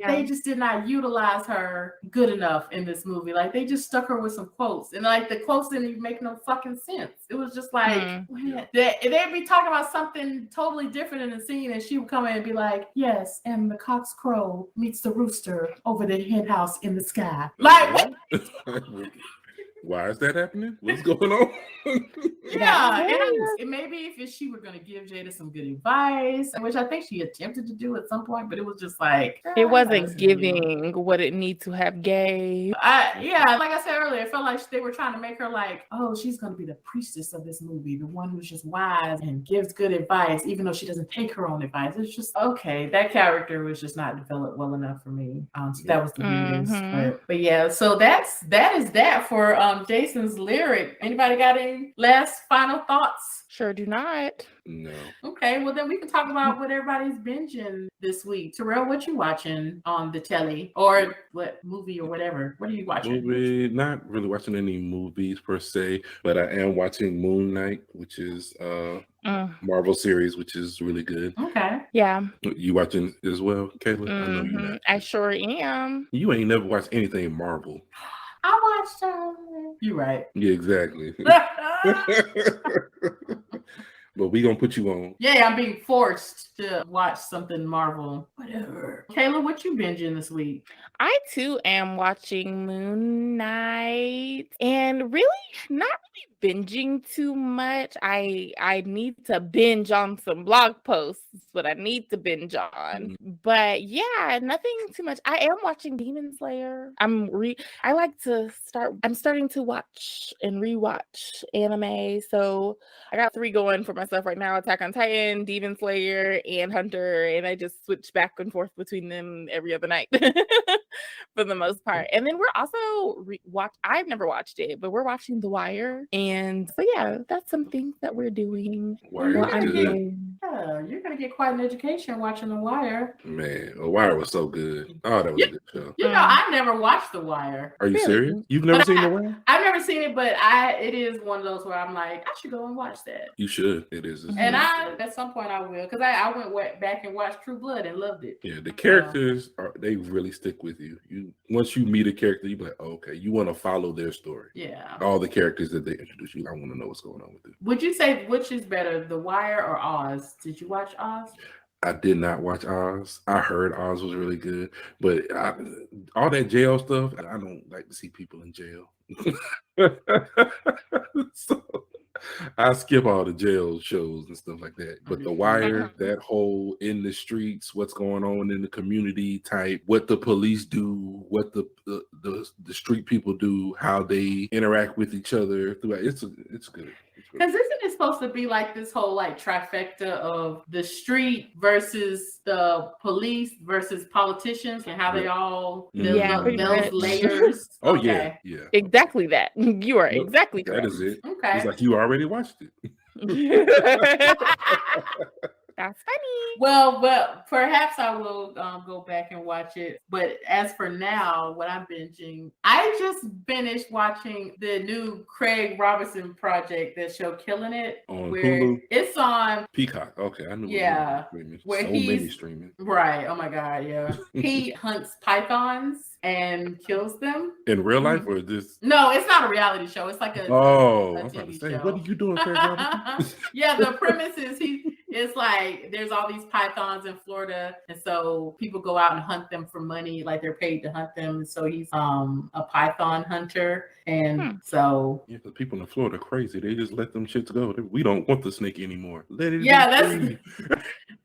they just did not utilize her good enough in this movie. Like they just stuck her with some quotes, and like the quotes didn't even make no fucking sense. It was just like they'd be talking about something totally different in the scene, and she would come in and be like, "Yes, and the cock's crow meets the rooster over the hen house in the sky." Like what? Why is that happening? What's going on? And maybe if she were going to give Jada some good advice, which I think she attempted to do at some point, but it was just like it wasn't giving what it needs to have gave. Like I said earlier, it felt like they were trying to make her like, oh, she's going to be the priestess of this movie, the one who's just wise and gives good advice, even though she doesn't take her own advice. It's just okay. That character was just not developed well enough for me. So that was the weirdest. But yeah, so that is that for Jason's lyric. Anybody got any last final thoughts? Sure do not. No. Okay, well then we can talk about what everybody's binging this week. Terrell, what you watching on the telly or what movie or whatever? What are you watching? Not really watching any movies per se, but I am watching Moon Knight, which is Marvel series, which is really good. Okay. Yeah. You watching it as well, Kayla? I know you're not. I sure am. You ain't never watched anything Marvel. I watched You're right. Yeah, exactly. But we gonna put you on. Yeah, I'm being forced to watch something Marvel. Whatever. Kayla, what you binging this week? I too am watching Moon Knight, and really not really binging too much. I need to binge on some blog posts, but I need to binge on. But yeah, nothing too much. I am watching Demon Slayer. I'm starting to watch and rewatch anime. So I got 3 going for myself right now: Attack on Titan, Demon Slayer, and Hunter, and I just switch back and forth between them every other night. For the most part. And then we're also I've never watched it, but we're watching The Wire. And so yeah, that's something that we're doing. Wire is good. Yeah, you're gonna get quite an education watching The Wire. Man, The Wire was so good. Oh, that was a good show. You know, I never watched The Wire. Are you serious? You've never seen The Wire? I've never seen it, but it is one of those where I'm like, I should go and watch that. You should. It is. And at some point I will, because I went back and watched True Blood and loved it. Yeah, the characters they really stick with you. Once you meet a character, you be like, oh, okay, you want to follow their story. Yeah. All the characters that they introduce you, I want to know what's going on with it. Would you say which is better, The Wire or Oz? Did you watch Oz? I did not watch Oz. I heard Oz was really good, but all that jail stuff, I don't like to see people in jail. So I skip all the jail shows and stuff like that. But The Wire, that whole in the streets, what's going on in the community type, what the police do, what the street people do, how they interact with each other throughout. It's good. Because isn't it supposed to be like this whole like trifecta of the street versus the police versus politicians and how they all those layers? Oh yeah. Exactly that. You are exactly correct. That is it. Okay. It's like you already watched it. That's funny. Well, but perhaps I will go back and watch it. But as for now, what I'm binging, I just finished watching the new Craig Robinson project, that show Killing It, on where Hulu? It's on Peacock. Okay, I knew. Yeah, where so many streaming. Right. Oh my God. Yeah. He hunts pythons and kills them in real life, or this? No, it's not a reality show. It's like a I'm about to TV say, show. what are you doing, Craig Robinson? Yeah, the premise is it's like there's all these pythons in Florida, and so people go out and hunt them for money, like they're paid to hunt them. And so he's a python hunter, and so the people in Florida are crazy. They just let them shits go. We don't want the snake anymore. Let it. Yeah,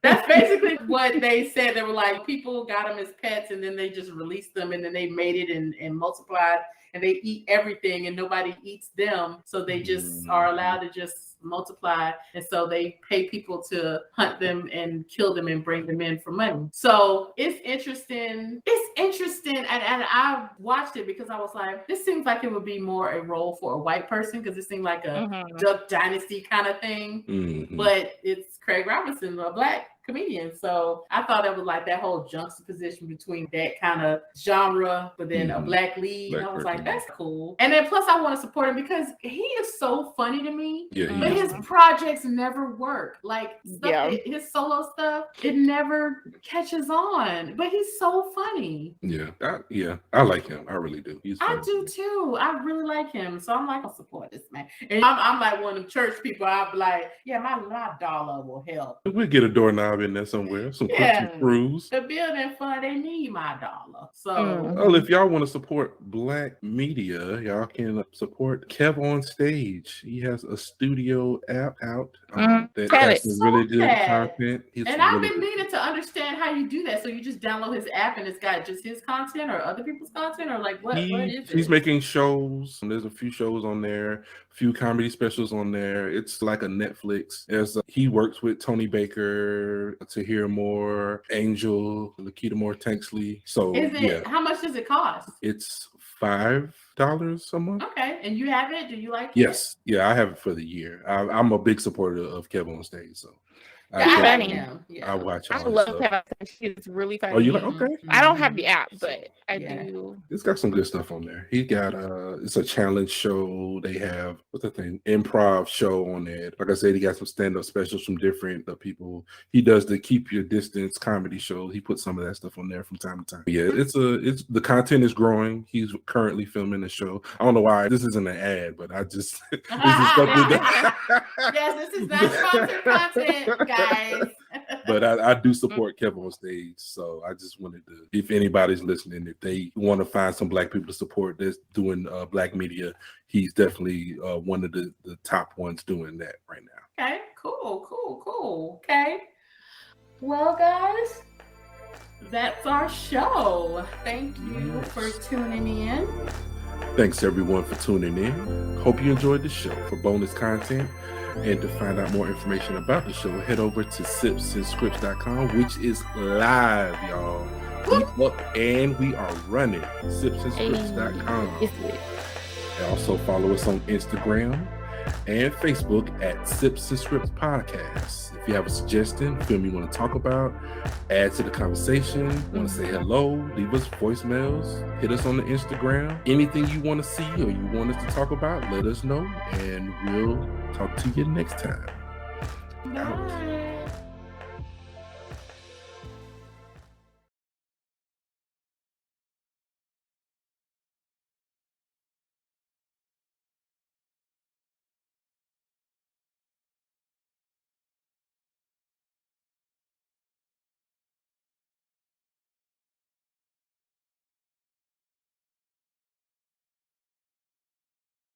that's basically what they said. They were like, people got them as pets, and then they just released them, and then they made it and multiplied, and they eat everything, and nobody eats them, so they just are allowed to just multiply, and so they pay people to hunt them and kill them and bring them in for money. So it's interesting, and I watched it because I was like, this seems like it would be more a role for a white person, because it seemed like a Duck Dynasty kind of thing. But it's Craig Robinson, a black comedians. So I thought it was like that whole juxtaposition between that kind of genre, but then a black lead. I was like, that's cool. And then plus I want to support him because he is so funny to me. Yeah, but his projects never work. Like his solo stuff, it never catches on. But he's so funny. I like him. I really do. I do too. I really like him. So I'm like, I'll support this man. And I'm like one of them church people. I'll be like, yeah, my dollar will help. We'll get a doorknob in there somewhere. Some screws. The building fund, they need my dollar. So well, if y'all want to support black media, y'all can support Kev on Stage. He has a studio app out that has some really good content. I've been meaning to understand how you do that. So you just download his app and it's got just his content or other people's content, or like what is it? He's making shows. There's a few shows on there, a few comedy specials on there. It's like a Netflix. He works with Tony Baker, To Hear More, Angel, Lakita Moore Tanksley. So how much does it cost? It's $5 a month. Okay, and you have it? Do you like it? Yes, I have it for the year. I'm a big supporter of Kevin on Stage, so I watch. I love Kevin on Stage. He's really funny. Oh, you like? Okay. I don't have the app, but I do. It's got some good stuff on there. He got it's a challenge show. They have improv show on there. Like I said, he got some stand-up specials from different people. He does the Keep Your Distance comedy show. He puts some of that stuff on there from time to time. Yeah, it's the content is growing. He's currently filming a show. I don't know why this isn't an ad, but I just this is something that yes, this is not sponsored content, guys. But I do support Kevin on Stage, so I just wanted to, if anybody's listening, if they want to find some black people to support that's doing black media, he's definitely one of the top ones doing that right now. Okay, cool. Okay, well, guys, that's our show. Thank you for tuning in. Thanks everyone for tuning in. Hope you enjoyed the show. For bonus content and to find out more information about the show, head over to sipsandscripts.com, which is live, y'all. We up and we are running. Sipsandscripts.com. And also follow us on Instagram and Facebook at Sips and Scripts Podcast. If you have a suggestion, film you want to talk about, add to the conversation, want to say hello, leave us voicemails, hit us on the Instagram. Anything you want to see or you want us to talk about, let us know, and we'll talk to you next time. Bye.